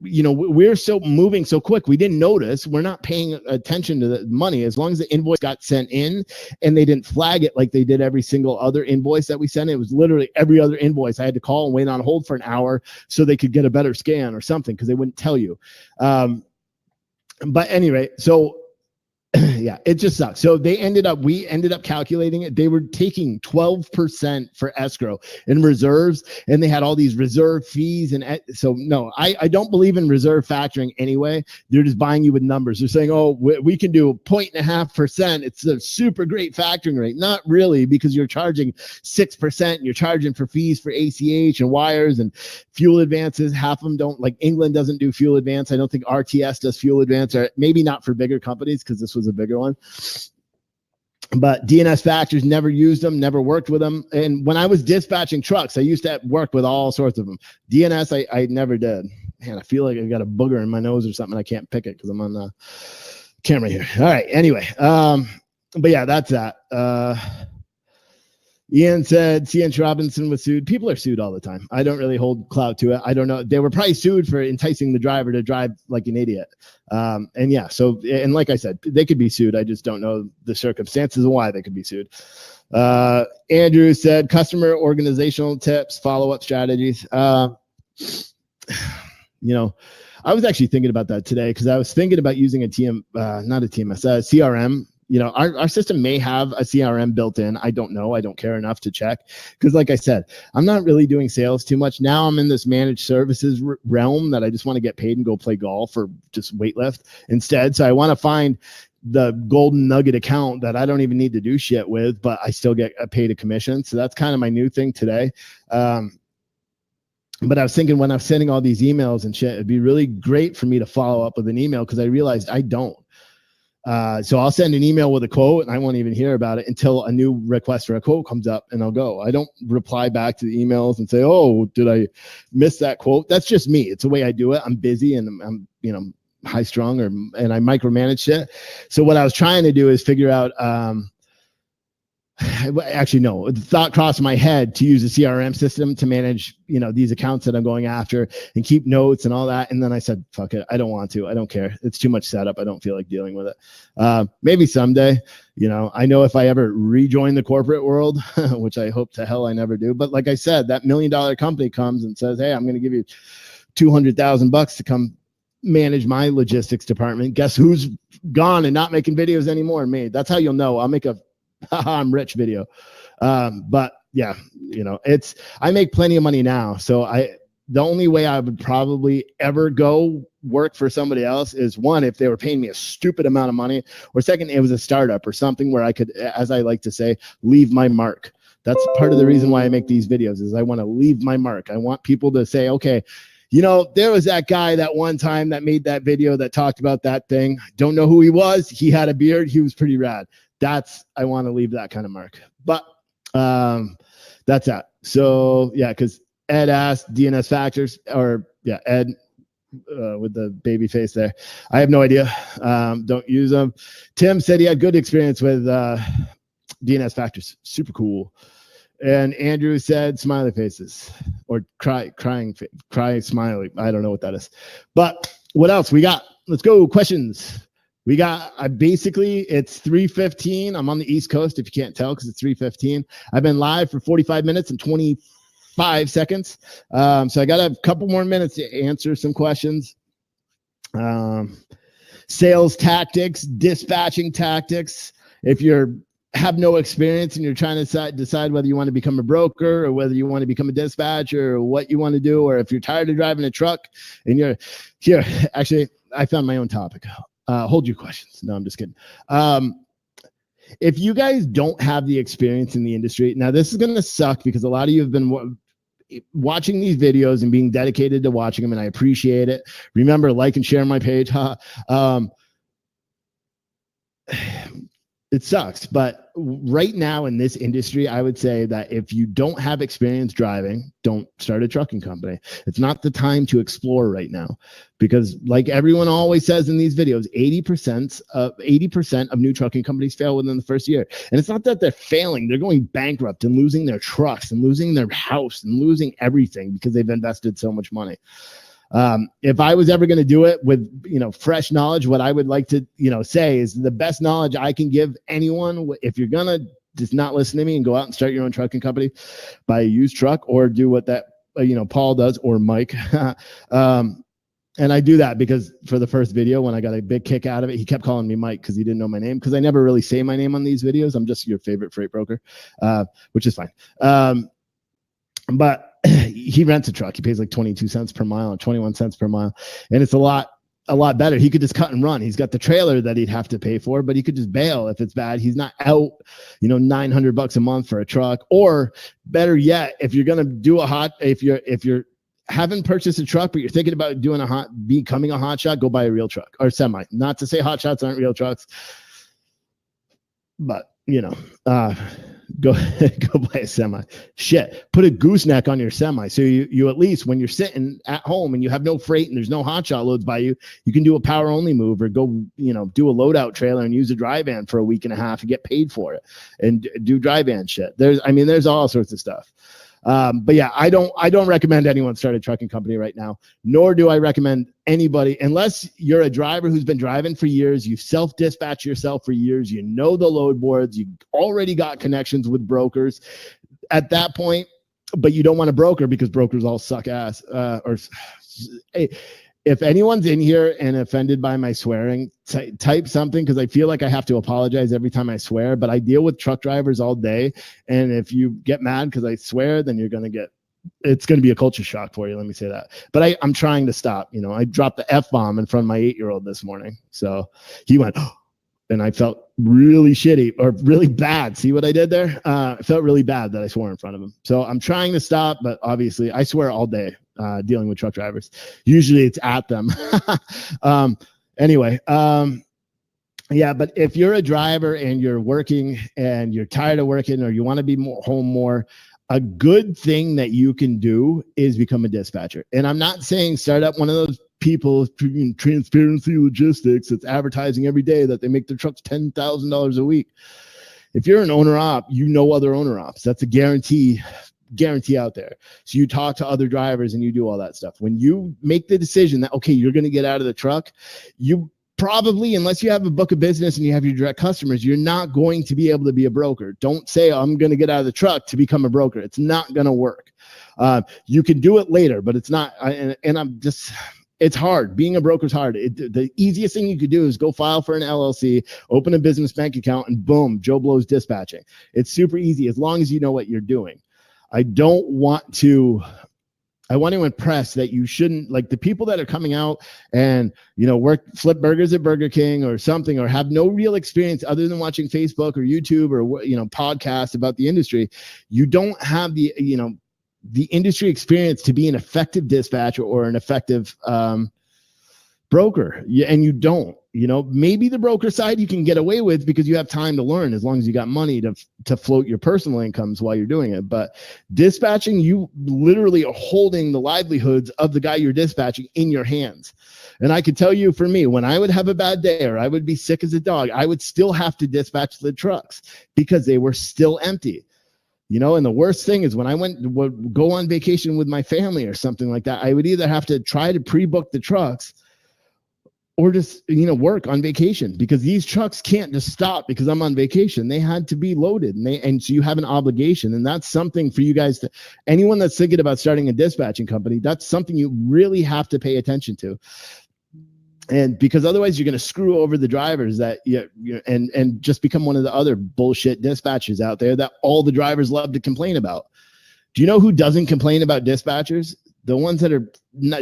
we're so moving so quick. We didn't notice. We're not paying attention to the money. As long as the invoice got sent in and they didn't flag it like they did every single other invoice that we sent. It was literally every other invoice. I had to call and wait on hold for an hour so they could get a better scan or something because they wouldn't tell you. But anyway, so yeah, it just sucks. So we ended up calculating it. They were taking 12% for escrow and reserves, and they had all these reserve fees. And so, no, I don't believe in reserve factoring anyway. They're just buying you with numbers. They're saying, oh, we can do 0.5%. It's a super great factoring rate. Not really, because you're charging 6%. You're charging for fees for ACH and wires and fuel advances. Half of them don't, like England doesn't do fuel advance. I don't think RTS does fuel advance, or maybe not for bigger companies because this was a bigger one. But DNS Factors, never used them, never worked with them. And when I was dispatching trucks, I used to work with all sorts of them. DNS, I never did. Man, I feel like I got a booger in my nose or something. I can't pick it because I'm on the camera here. All right. Anyway, but yeah, that's that. Ian said C.H. Robinson was sued. People are sued all the time. I don't really hold clout to it. I don't know. They were probably sued for enticing the driver to drive like an idiot. And yeah, so, and like I said, they could be sued. I just don't know the circumstances of why they could be sued. Andrew said customer organizational tips, follow-up strategies. I was actually thinking about that today because I was thinking about using a CRM. Our system may have a CRM built in. I don't know. I don't care enough to check because, like I said, I'm not really doing sales too much. Now I'm in this managed services realm that I just want to get paid and go play golf or just weightlift instead. So I want to find the golden nugget account that I don't even need to do shit with, but I still get paid a commission. So that's kind of my new thing today. But I was thinking when I'm sending all these emails and shit, it'd be really great for me to follow up with an email because I realized I don't. So I'll send an email with a quote and I won't even hear about it until a new request for a quote comes up and I'll go. I don't reply back to the emails and say, oh, did I miss that quote? That's just me. It's the way I do it. I'm busy and I'm high strung and I micromanage shit. So what I was trying to do is figure out, actually, no, the thought crossed my head to use a CRM system to manage, these accounts that I'm going after and keep notes and all that. And then I said, fuck it. I don't want to. I don't care. It's too much setup. I don't feel like dealing with it. Maybe someday, I know if I ever rejoin the corporate world, which I hope to hell I never do. But like I said, that $1 million company comes and says, hey, I'm going to give you $200,000 to come manage my logistics department. Guess who's gone and not making videos anymore? Me. That's how you'll know. I'll make a I'm rich video. But yeah, I make plenty of money now. So the only way I would probably ever go work for somebody else is, one, if they were paying me a stupid amount of money, or second, it was a startup or something where I could, as I like to say, leave my mark. That's part of the reason why I make these videos, is I want to leave my mark. I want people to say, okay, there was that guy that one time that made that video that talked about that thing. Don't know who he was. He had a beard. He was pretty rad. I want to leave that kind of mark. But that's that. So yeah, because Ed asked DNS factors, Ed with the baby face there. I have no idea. Don't use them. Tim said he had good experience with DNS factors. Super cool. And Andrew said smiley faces, or cry smiley. I don't know what that is. But what else we got? Let's go. Questions. We got, it's 3:15. I'm on the East Coast, if you can't tell, because it's 3:15. I've been live for 45 minutes and 25 seconds. So I got a couple more minutes to answer some questions. Sales tactics, dispatching tactics. If you have no experience and you're trying to decide whether you want to become a broker or whether you want to become a dispatcher or what you want to do, or if you're tired of driving a truck and you're here, actually, I found my own topic. Hold your questions. No, I'm just kidding. If you guys don't have the experience in the industry, now this is going to suck because a lot of you have been watching these videos and being dedicated to watching them, and I appreciate it. Remember, like and share my page. It sucks, but right now in this industry, I would say that if you don't have experience driving, don't start a trucking company. It's not the time to explore right now, because like everyone always says in these videos, 80% of new trucking companies fail within the first year. And it's not that they're failing. They're going bankrupt and losing their trucks and losing their house and losing everything because they've invested so much money. If I was ever going to do it with, fresh knowledge, what I would like to, say is the best knowledge I can give anyone. If you're going to just not listen to me and go out and start your own trucking company, buy a used truck, or do what that, Paul does, or Mike. And I do that because for the first video, when I got a big kick out of it, he kept calling me Mike because he didn't know my name, because I never really say my name on these videos. I'm just your favorite freight broker, which is fine. But he rents a truck. He pays like 22 cents per mile or 21 cents per mile. And it's a lot better. He could just cut and run. He's got the trailer that he'd have to pay for, but he could just bail if it's bad. He's not out, $900 a month for a truck. Or better yet, if you're going to do if you're haven't purchased a truck, but you're thinking about becoming a hot shot, go buy a real truck or semi. Not to say hot shots aren't real trucks, but go buy a semi. Shit, put a gooseneck on your semi, so you at least, when you're sitting at home and you have no freight and there's no hot shot loads by you, you can do a power only move, or go do a loadout trailer and use a dry van for a week and a half and get paid for it and do dry van shit. There's all sorts of stuff. But yeah, I don't recommend anyone start a trucking company right now, nor do I recommend anybody, unless you're a driver who's been driving for years, you've self-dispatched yourself for years, the load boards, you already got connections with brokers at that point, but you don't want a broker because brokers all suck ass. Hey, if anyone's in here and offended by my swearing, type something, because I feel like I have to apologize every time I swear, but I deal with truck drivers all day. And if you get mad because I swear, then it's going to be a culture shock for you. Let me say that. But I'm trying to stop. I dropped the F-bomb in front of my 8-year-old this morning. So he went, oh, and I felt really shitty or really bad. See what I did there? I felt really bad that I swore in front of him. So I'm trying to stop, but obviously I swear all day. Dealing with truck drivers, usually it's at them. Anyway, yeah, but if you're a driver and you're working and you're tired of working, or you want to be home more, a good thing that you can do is become a dispatcher. And I'm not saying start up one of those people, Transparency Logistics, that's advertising every day that they make their trucks $10,000 a week. If you're an owner op, you know other owner ops. That's a guarantee out there. So you talk to other drivers and you do all that stuff. When you make the decision that, okay, you're going to get out of the truck, you probably, unless you have a book of business and you have your direct customers, you're not going to be able to be a broker. Don't say, I'm going to get out of the truck to become a broker. It's not going to work. You can do it later, but it's not. It's hard. Being a broker is hard. The easiest thing you could do is go file for an LLC, open a business bank account, and boom, Joe Blow's dispatching. It's super easy as long as you know what you're doing. I want to impress that you shouldn't, like the people that are coming out and, flip burgers at Burger King or something, or have no real experience other than watching Facebook or YouTube or, podcasts about the industry. You don't have the industry experience to be an effective dispatcher or an effective broker. And you don't. Maybe the broker side you can get away with because you have time to learn, as long as you got money to float your personal incomes while you're doing it. But dispatching, you literally are holding the livelihoods of the guy you're dispatching in your hands. And I can tell you, for me, when I would have a bad day or I would be sick as a dog, I would still have to dispatch the trucks because they were still empty. And the worst thing is when I would go on vacation with my family or something like that, I would either have to try to pre-book the trucks or just, work on vacation, because these trucks can't just stop because I'm on vacation. They had to be loaded, and so you have an obligation. And that's something for you guys anyone that's thinking about starting a dispatching company, that's something you really have to pay attention to. And because otherwise you're going to screw over the drivers and just become one of the other bullshit dispatchers out there that all the drivers love to complain about. Do you know who doesn't complain about dispatchers? The ones that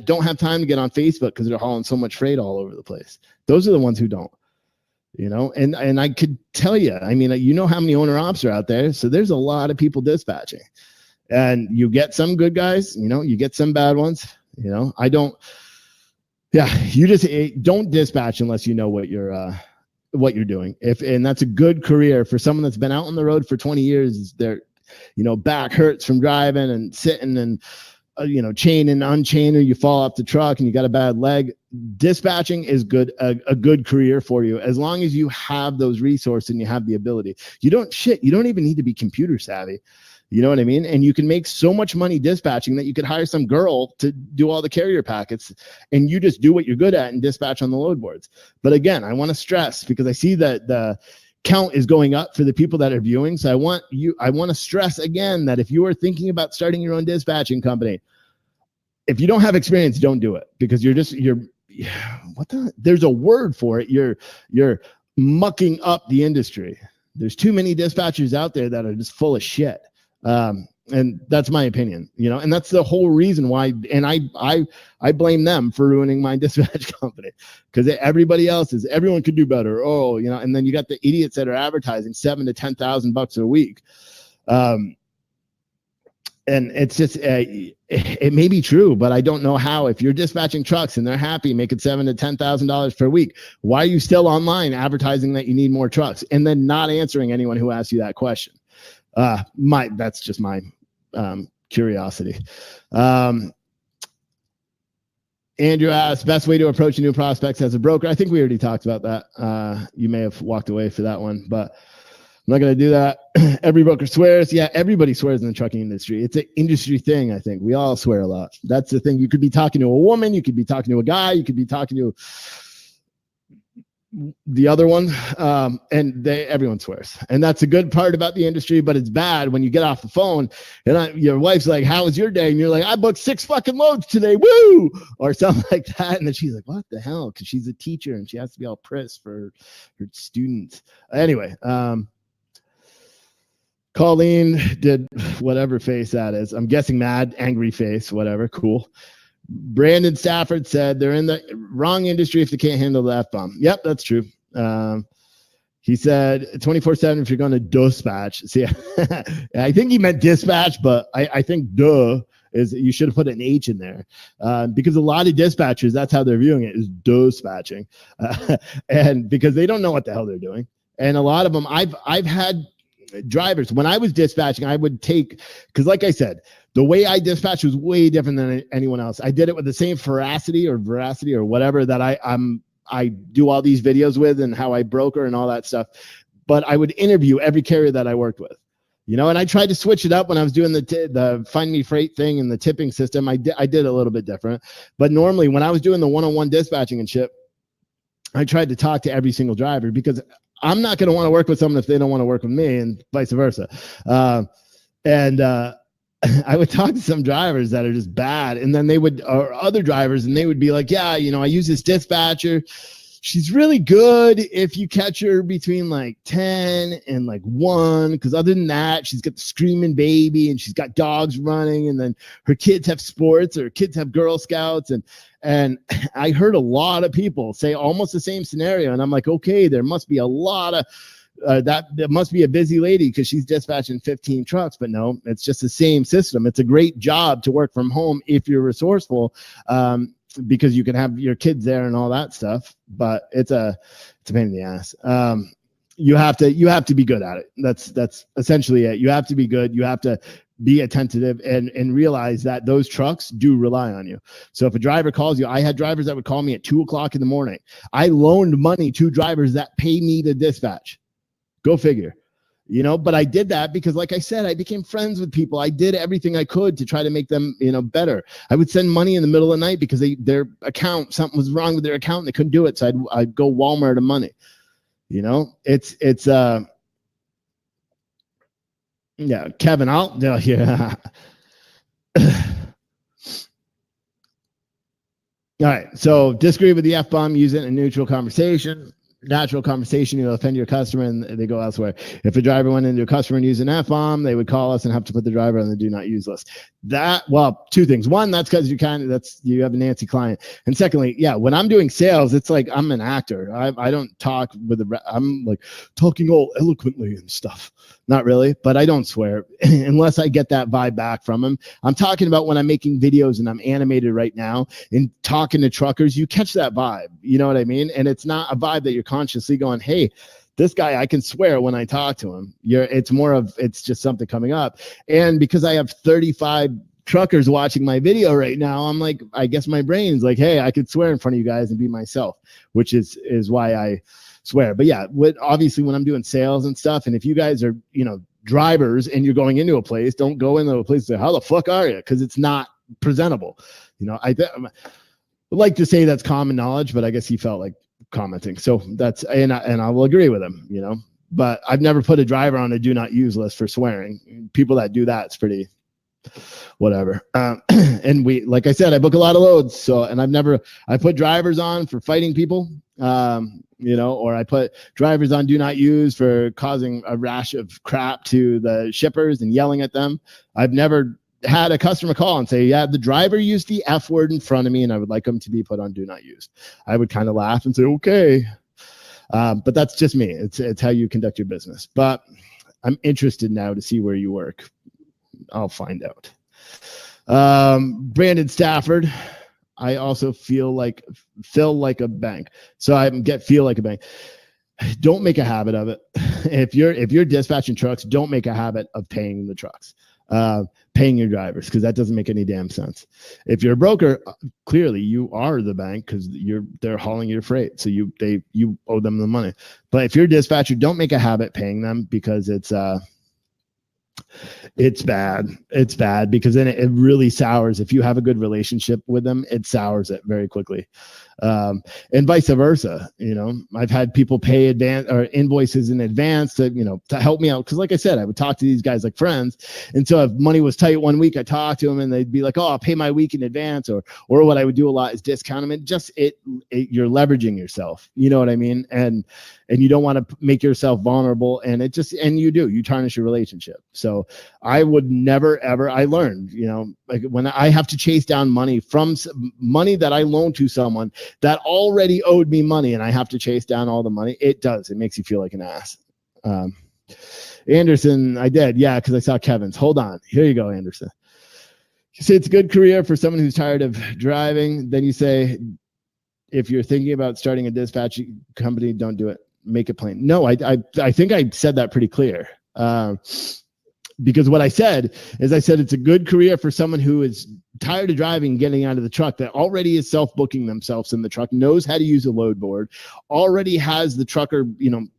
don't have time to get on Facebook because they're hauling so much freight all over the place. Those are the ones who don't, and I could tell you, how many owner ops are out there. So there's a lot of people dispatching, and you get some good guys, you get some bad ones, you just don't dispatch unless you know what you're doing. And that's a good career for someone that's been out on the road for 20 years. Their, back hurts from driving and sitting and, chain and unchain, or you fall off the truck and you got a bad leg. Dispatching is a good career for you, as long as you have those resources and you have the ability. You don't even need to be computer savvy. You know what I mean? And you can make so much money dispatching that you could hire some girl to do all the carrier packets, and you just do what you're good at and dispatch on the load boards. But again, I want to stress, because I see that the count is going up for the people that are viewing. So I want to stress again that if you are thinking about starting your own dispatching company, if you don't have experience, don't do it, because there's a word for it. You're mucking up the industry. There's too many dispatchers out there that are just full of shit. And that's my opinion, and that's the whole reason why. And I blame them for ruining my dispatch company, because everyone could do better. And then you got the idiots that are advertising $7,000 to $10,000 a week. And it's just, it may be true, but I don't know how. If you're dispatching trucks and they're happy making $7,000 to $10,000 per week, why are you still online advertising that you need more trucks and then not answering anyone who asks you that question? That's just my curiosity. Andrew asked, best way to approach new prospects as a broker. I think we already talked about that. You may have walked away for that one, but I'm not going to do that. Every broker swears. Yeah, everybody swears in the trucking industry. It's an industry thing, I think. We all swear a lot. That's the thing. You could be talking to a woman. You could be talking to a guy. You could be talking to the other one. And everyone swears. And that's a good part about the industry, but it's bad when you get off the phone and your wife's like, how was your day? And you're like, I booked 6 fucking loads today. Woo! Or something like that. And then she's like, what the hell? Because she's a teacher and she has to be all pressed for her students. Anyway, Colleen did whatever face that is. I'm guessing mad, angry face, whatever. Cool. Brandon Stafford said they're in the wrong industry if they can't handle the F-bomb. Yep, that's true. He said 24/7 if you're going to dispatch. See, I think he meant dispatch, but I think is you should have put an H in there, because a lot of dispatchers, that's how they're viewing it, is dispatching, and because they don't know what the hell they're doing. And a lot of them, I've had drivers, when I was dispatching, I would take, because like I said, the way I dispatch was way different than anyone else. I did it with the same veracity or whatever that I do all these videos with, and how I broker and all that stuff. but I would interview every carrier that I worked with. You know, and I tried to switch it up when I was doing the Find Me Freight thing and the tipping system. I did a little bit different. But normally when I was doing the one-on-one dispatching and shit, I tried to talk to every single driver because I'm not going to want to work with someone if they don't want to work with me, and vice versa. I would talk to some drivers that are just bad, and then or other drivers, and they would be like, yeah, you know, I use this dispatcher. She's really good if you catch her between like 10 and like 1, because other than that, she's got the screaming baby and she's got dogs running, and then her kids have sports or her kids have Girl Scouts. And I heard a lot of people say almost the same scenario. And I'm like, okay, there must be a lot of there must be a busy lady because she's dispatching 15 trucks. But no, it's just the same system. It's a great job to work from home if you're resourceful. Because you can have your kids there and all that stuff, but it's a pain in the ass. You have to be good at it. That's essentially it. You have to be good. You have to be attentive and realize that those trucks do rely on you. So if a driver calls you, I had drivers that would call me at 2:00 in the morning. I loaned money to drivers that pay me to dispatch. Go figure. You know, but I did that because, like I said, I became friends with people. I did everything I could to try to make them, you know, better. I would send money in the middle of the night because their account, something was wrong with their account and they couldn't do it. So I'd go Walmart and money. You know, it's yeah, Kevin, yeah. All right. So disagree with the F-bomb, use it in a neutral conversation. Natural conversation, you'll offend your customer and they go elsewhere. If a driver went into a customer and used an F-bomb, they would call us and have to put the driver on the do not use list. Well, two things. One, that's because you have a Nancy client. And secondly, yeah, when I'm doing sales, it's like I'm an actor. I don't talk I'm like talking all eloquently and stuff. Not really, but I don't swear unless I get that vibe back from them. I'm talking about when I'm making videos and I'm animated right now and talking to truckers, you catch that vibe. You know what I mean? And it's not a vibe that you're consciously going, hey, this guy, I can swear when I talk to him. It's just something coming up. And because I have 35 truckers watching my video right now, I'm like, I guess my brain's like, hey, I could swear in front of you guys and be myself, which is why I swear. But yeah, obviously when I'm doing sales and stuff, and if you guys are, you know, drivers and you're going into a place, don't go into a place and say, how the fuck are you? Because it's not presentable. You know, I would like to say that's common knowledge, but I guess he felt like commenting. So that's, and I will agree with him, you know, but I've never put a driver on a do not use list for swearing. People that do that, it's pretty whatever. And like I said, I book a lot of loads. So, and I put drivers on for fighting people, you know, or I put drivers on do not use for causing a rash of crap to the shippers and yelling at them. I've never had a customer call and say, yeah, the driver used the F word in front of me and I would like them to be put on do not use. I would kind of laugh and say, okay. But that's just me. It's how you conduct your business. But I'm interested now to see where you work. I'll find out. Brandon Stafford. I also feel like a bank. So I feel like a bank. Don't make a habit of it. If you're dispatching trucks, don't make a habit of paying the trucks, paying your drivers, because that doesn't make any damn sense. If you're a broker, clearly you are the bank because they're hauling your freight, so you owe them the money. But if you're a dispatcher, don't make a habit paying them because it's bad. It's bad because then it really sours. If you have a good relationship with them, it sours it very quickly. And vice versa. You know, I've had people pay advance or invoices in advance to help me out. Cause like I said, I would talk to these guys like friends. And so if money was tight one week, I talked to them and they'd be like, oh, I'll pay my week in advance. Or what I would do a lot is discount them. And you're leveraging yourself. You know what I mean? And you don't want to make yourself vulnerable. And you tarnish your relationship. So I would never, ever, I learned, like when I have to chase down money from money that I loaned to someone that already owed me money and I have to chase down all the money, it makes you feel like an ass. Anderson, I did. Yeah. Cause I saw Kevin's. Hold on. Here you go, Anderson. You say it's a good career for someone who's tired of driving. Then you say, if you're thinking about starting a dispatching company, don't do it. Make it plain. No, I think I said that pretty clear. Because what I said is it's a good career for someone who is tired of driving, getting out of the truck, that already is self-booking themselves in the truck, knows how to use a load board, already has the trucker,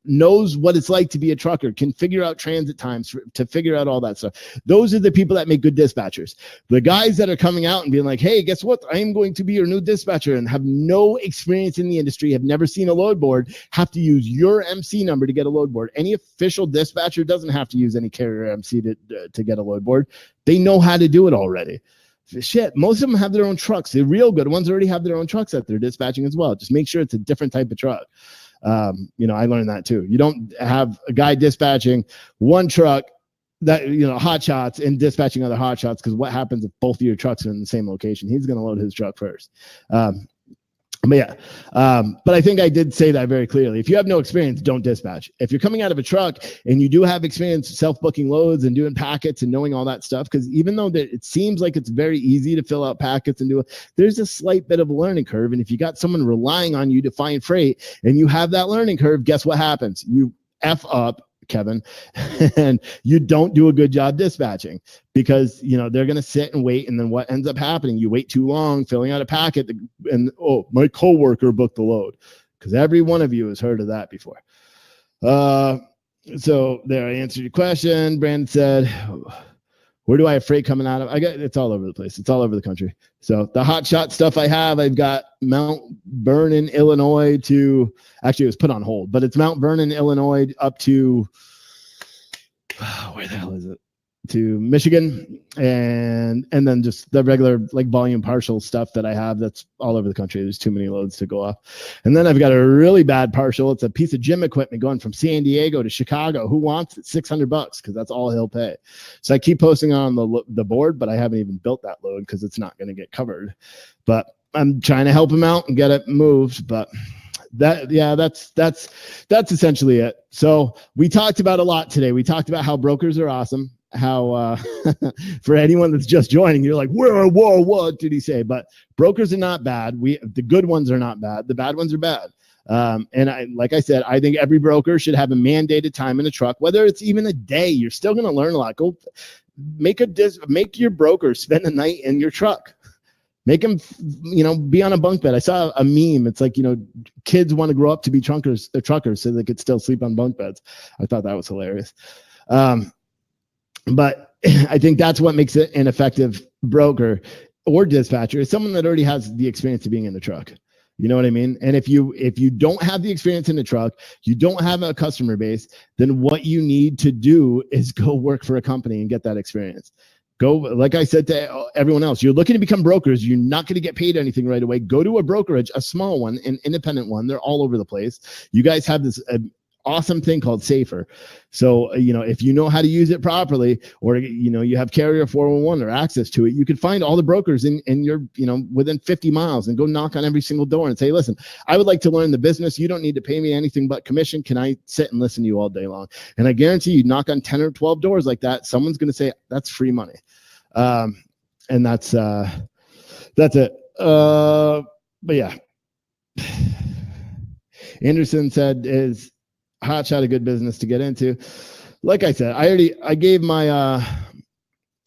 knows what it's like to be a trucker, can figure out transit times to figure out all that stuff. Those are the people that make good dispatchers. The guys that are coming out and being like, hey, guess what? I am going to be your new dispatcher, and have no experience in the industry, have never seen a load board, have to use your MC number to get a load board. Any official dispatcher doesn't have to use any carrier MC to get a load board. They know how to do it already. Shit, most of them have their own trucks. The real good ones already have their own trucks that they're dispatching as well. Just make sure it's a different type of truck. I learned that too. You don't have a guy dispatching one truck that, hot shots, and dispatching other hot shots, because what happens if both of your trucks are in the same location? He's going to load his truck first. But I think I did say that very clearly. If you have no experience, don't dispatch. If you're coming out of a truck and you do have experience self-booking loads and doing packets and knowing all that stuff, because even though it seems like it's very easy to fill out packets and do it, there's a slight bit of a learning curve. And if you got someone relying on you to find freight and you have that learning curve, guess what happens? You F up, Kevin, and you don't do a good job dispatching, because they're going to sit and wait, and then what ends up happening, you wait too long filling out a packet, and my coworker booked the load, because every one of you has heard of that before. So there, I answered your question. Brandon said, where do I have freight coming out of? It's all over the place. It's all over the country. So the hot shot stuff I've got Mount Vernon, Illinois to, actually it was put on hold, but it's Mount Vernon, Illinois up to, where the hell is it? To Michigan, and then just the regular volume partial stuff that I have that's all over the country. There's too many loads to go off. And then I've got a really bad partial. It's a piece of gym equipment going from San Diego to Chicago. Who wants it? $600, because that's all he'll pay. So I keep posting on the board, but I haven't even built that load because it's not going to get covered. But I'm trying to help him out and get it moved. But that's essentially it. So we talked about a lot today. We talked about how brokers are awesome. How for anyone that's just joining, you're like, whoa, what did he say? But brokers are not bad. The good ones are not bad. The bad ones are bad. And like I said, I think every broker should have a mandated time in a truck, whether it's even a day. You're still going to learn a lot. Go make your broker spend a night in your truck. Make them, be on a bunk bed. I saw a meme. It's like, kids want to grow up to be truckers so they could still sleep on bunk beds. I thought that was hilarious. But I think that's what makes it an effective broker or dispatcher, is someone that already has the experience of being in the truck. You know what I mean? And if you don't have the experience in the truck, you don't have a customer base, then what you need to do is go work for a company and get that experience. Go, like I said to everyone else, you're looking to become brokers. You're not going to get paid anything right away. Go to a brokerage, a small one, an independent one. They're all over the place. You guys have this awesome thing called Safer. So, if you know how to use it properly, or, you have Carrier 411 or access to it, you can find all the brokers in your, within 50 miles and go knock on every single door and say, listen, I would like to learn the business. You don't need to pay me anything but commission. Can I sit and listen to you all day long? And I guarantee you knock on 10 or 12 doors like that, someone's going to say, that's free money. And that's it. But yeah. Anderson said, is hot shot a good business to get into? Like I said, I gave my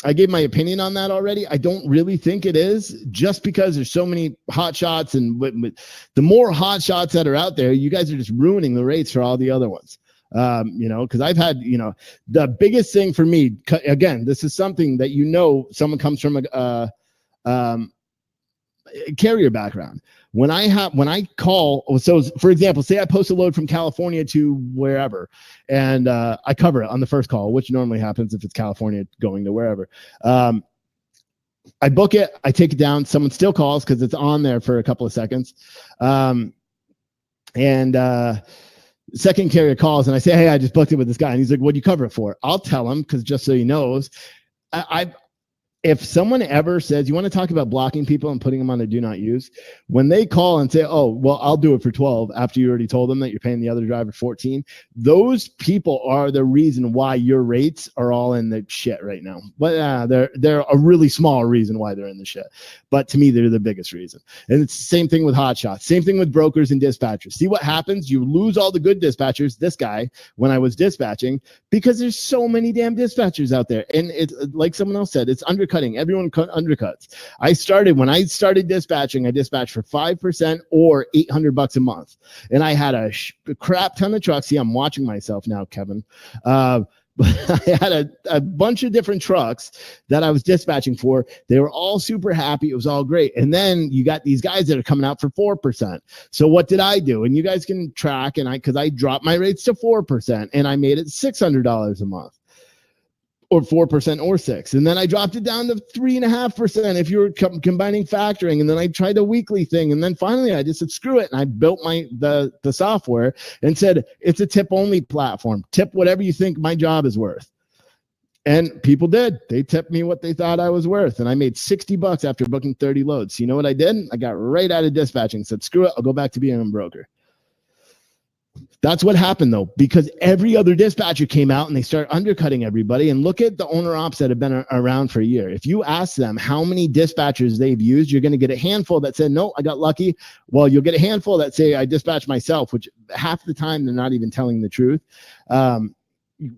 opinion on that already. I don't really think it is, just because there's so many hot shots, and the more hot shots that are out there, you guys are just ruining the rates for all the other ones. Because I've had, the biggest thing for me, again, this is something that, someone comes from a carrier background. When I call, so for example, say I post a load from California to wherever, and I cover it on the first call, which normally happens if it's California going to wherever. I book it, I take it down, someone still calls because it's on there for a couple of seconds. Second carrier calls and I say, hey, I just booked it with this guy. And he's like, what'd you cover it for? I'll tell him, because just so he knows, if someone ever says, you want to talk about blocking people and putting them on a do not use, when they call and say, oh, well, I'll do it for 12 after you already told them that you're paying the other driver 14, those people are the reason why your rates are all in the shit right now. But they're a really small reason why they're in the shit. But to me, they're the biggest reason. And it's the same thing with hot shots, same thing with brokers and dispatchers. See what happens? You lose all the good dispatchers, this guy, when I was dispatching, because there's so many damn dispatchers out there. And it's like someone else said, it's undercut undercutting. Everyone undercuts. When I started dispatching, I dispatched for 5% or $800 a month. And I had a crap ton of trucks. See, I'm watching myself now, Kevin. But I had a bunch of different trucks that I was dispatching for. They were all super happy. It was all great. And then you got these guys that are coming out for 4%. So what did I do? And you guys can track, because I dropped my rates to 4% and I made it $600 a month. Or 4% or 6%. And then I dropped it down to 3.5% if you were combining factoring. And then I tried a weekly thing. And then finally I just said, screw it. And I built the software and said, it's a tip only platform. Tip whatever you think my job is worth. And people did. They tipped me what they thought I was worth. And I made $60 after booking 30 loads. So you know what I did? I got right out of dispatching, said, screw it. I'll go back to being a broker. That's what happened, though, because every other dispatcher came out and they start undercutting everybody. And look at the owner ops that have been around for a year. If you ask them how many dispatchers they've used, you're going to get a handful that said, no, I got lucky. Well, you'll get a handful that say I dispatched myself, which half the time they're not even telling the truth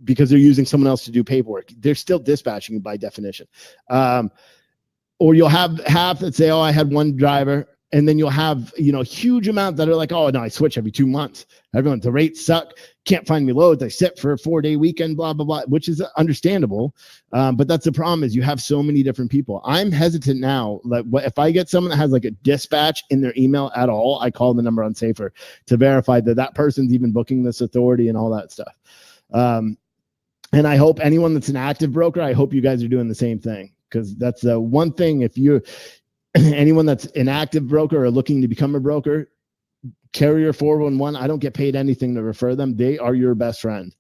because they're using someone else to do paperwork. They're still dispatching by definition. Or you'll have half that say, oh, I had one driver. And then you'll have, huge amount that are like, oh, no, I switch every 2 months. The rates suck. Can't find me loads. I sit for a 4-day weekend, blah, blah, blah, which is understandable. But that's the problem is you have so many different people. I'm hesitant now. Like, if I get someone that has like a dispatch in their email at all, I call the number on Safer to verify that person's even booking this authority and all that stuff. And I hope anyone that's an active broker, I hope you guys are doing the same thing. Because that's the one thing, if you're anyone that's an active broker or looking to become a broker, Carrier 411, I don't get paid anything to refer them. They are your best friend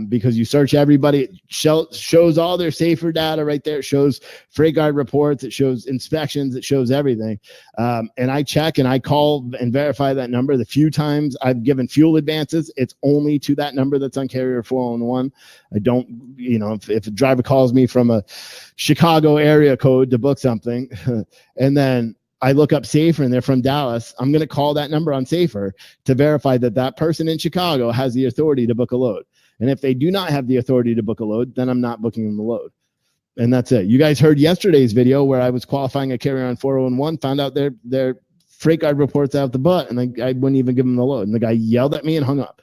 because you search everybody. It shows all their Safer data right there. It shows freight guard reports. It shows inspections. It shows everything. And I check and I call and verify that number. The few times I've given fuel advances, it's only to that number that's on Carrier 411. I don't, if a driver calls me from a Chicago area code to book something and then I look up Safer and they're from Dallas, I'm going to call that number on Safer to verify that person in Chicago has the authority to book a load. And if they do not have the authority to book a load, then I'm not booking them the load. And that's it. You guys heard yesterday's video where I was qualifying a carrier on 401, found out their freight guard reports out the butt, and I wouldn't even give them the load. And the guy yelled at me and hung up.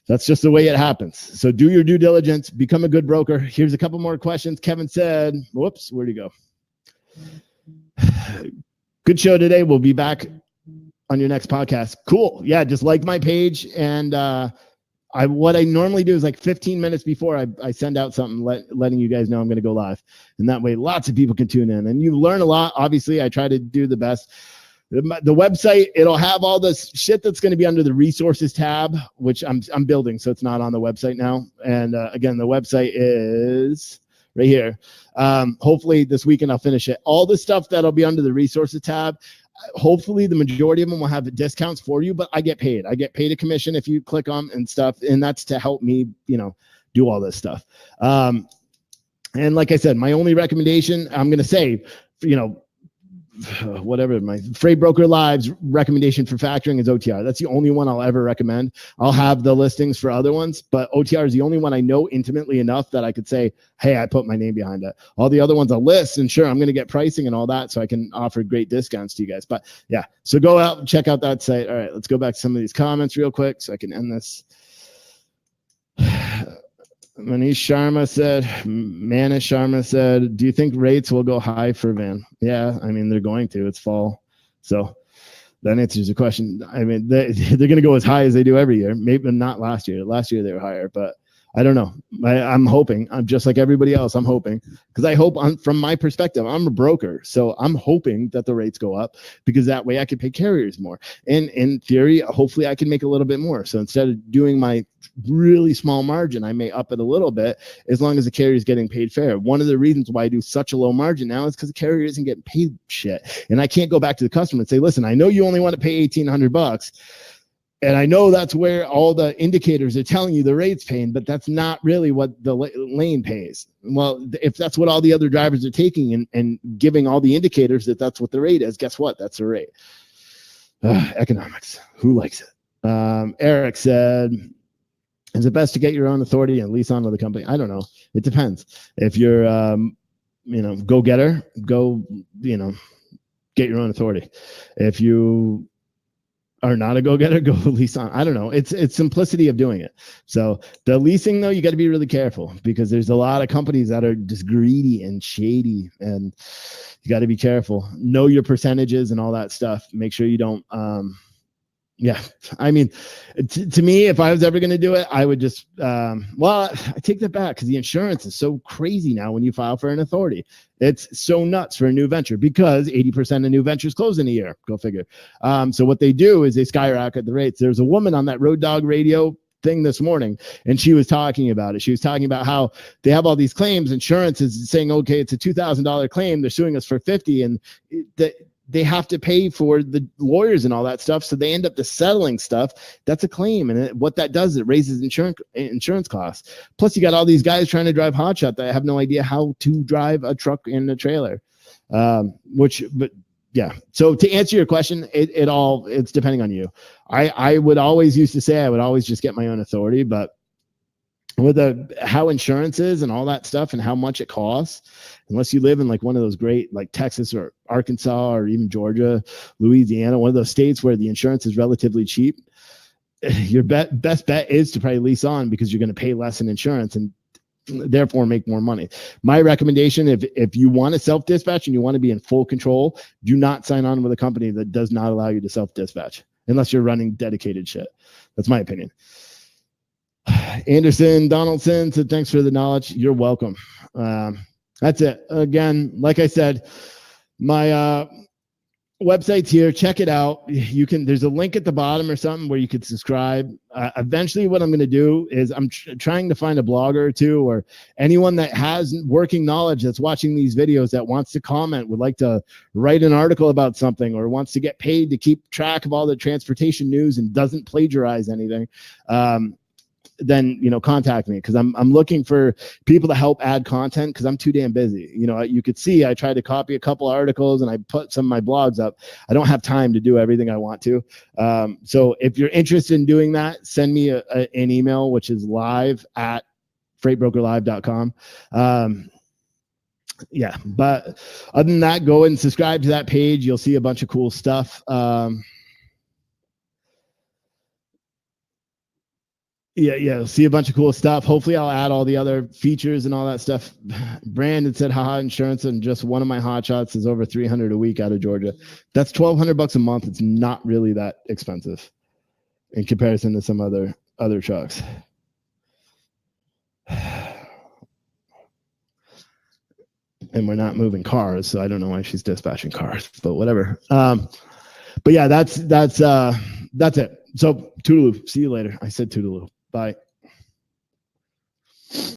That's just the way it happens. So do your due diligence, become a good broker. Here's a couple more questions. Kevin said, whoops, where'd he go? Good show today. We'll be back on your next podcast. Cool. Yeah, just like my page. And what I normally do is like 15 minutes before I send out something, letting you guys know I'm going to go live. And that way lots of people can tune in. And you learn a lot. Obviously, I try to do the best. The website, it'll have all this shit that's going to be under the resources tab, which I'm building. So it's not on the website now. And again, the website is right here. Hopefully this weekend I'll finish it. All the stuff that'll be under the resources tab, hopefully the majority of them will have discounts for you, but I get paid. I get paid a commission if you click on and stuff. And that's to help me, do all this stuff. And like I said, my only recommendation, I'm going to say, whatever my Freight Broker Live's recommendation for factoring is OTR. That's the only one I'll ever recommend. I'll have the listings for other ones, but OTR is the only one I know intimately enough that I could say, hey, I put my name behind it. All the other ones I'll list, and sure, I'm going to get pricing and all that so I can offer great discounts to you guys. But yeah, so go out and check out that site. All right, let's go back to some of these comments real quick so I can end this. Manish Sharma said, do you think rates will go high for van? Yeah, I mean, they're going to. It's fall. So that answers the question. I mean, they're going to go as high as they do every year. Maybe not last year. Last year they were higher, but I don't know. I'm hoping. I'm just like everybody else. I'm hoping because I hope from my perspective, I'm a broker. So I'm hoping that the rates go up because that way I can pay carriers more. And in theory, hopefully I can make a little bit more. So instead of doing my really small margin, I may up it a little bit as long as the carrier is getting paid fair. One of the reasons why I do such a low margin now is because the carrier isn't getting paid shit. And I can't go back to the customer and say, listen, I know you only want to pay $1,800. And I know that's where all the indicators are telling you the rate's paying, but that's not really what the lane pays. Well, if that's what all the other drivers are taking and giving all the indicators that that's what the rate is, guess what? That's the rate. Economics. Who likes it? Eric said, is it best to get your own authority and lease onto the company? I don't know. It depends. If you're go get her, go, get your own authority. If you are not a go-getter, go lease on. I don't know. It's simplicity of doing it. So the leasing, though, you got to be really careful because there's a lot of companies that are just greedy and shady, and you got to be careful. Know your percentages and all that stuff. Make sure you don't. Yeah, I mean, to me, if I was ever going to do it, I would just, I take that back because the insurance is so crazy now when you file for an authority. It's so nuts for a new venture because 80% of new ventures close in a year. Go figure. So what they do is they skyrocket the rates. There's a woman on that Road Dog Radio thing this morning, and she was talking about it. She was talking about how they have all these claims. Insurance is saying, okay, it's a $2,000 claim. They're suing us for 50, and they have to pay for the lawyers and all that stuff. So they end up just settling stuff. That's a claim. And what that does, it raises insurance costs. Plus you got all these guys trying to drive hotshot that have no idea how to drive a truck and a trailer. But yeah. So to answer your question, it's depending on you. I would always used to say, I would always just get my own authority, but with how insurance is and all that stuff and how much it costs, unless you live in like one of those great, like Texas or Arkansas or even Georgia, Louisiana, one of those states where the insurance is relatively cheap, your best bet is to probably lease on because you're going to pay less in insurance and therefore make more money. My recommendation, if you want to self-dispatch and you want to be in full control, do not sign on with a company that does not allow you to self-dispatch unless you're running dedicated shit. That's my opinion. Anderson Donaldson said, thanks for the knowledge. You're welcome. That's it. Again, like I said, my website's here. Check it out. There's a link at the bottom or something where you could subscribe. Eventually what I'm going to do is I'm trying to find a blogger or two, or anyone that has working knowledge that's watching these videos that wants to comment, would like to write an article about something, or wants to get paid to keep track of all the transportation news and doesn't plagiarize anything. Then contact me, because I'm looking for people to help add content because I'm too damn busy. You could see I tried to copy a couple articles and I put some of my blogs up. I don't have time to do everything I want to. So if you're interested in doing that, send me an email, which is live@freightbrokerlive.com. Yeah, but other than that, go and subscribe to that page. You'll see a bunch of cool stuff. Yeah, see a bunch of cool stuff. Hopefully I'll add all the other features and all that stuff. Brandon said, haha, insurance and just one of my hot shots is over $300 a week out of Georgia. That's $1,200 a month. It's not really that expensive in comparison to some other trucks. And we're not moving cars, so I don't know why she's dispatching cars, but whatever. But yeah, that's it. So toodaloo. See you later. I said toodaloo. Bye.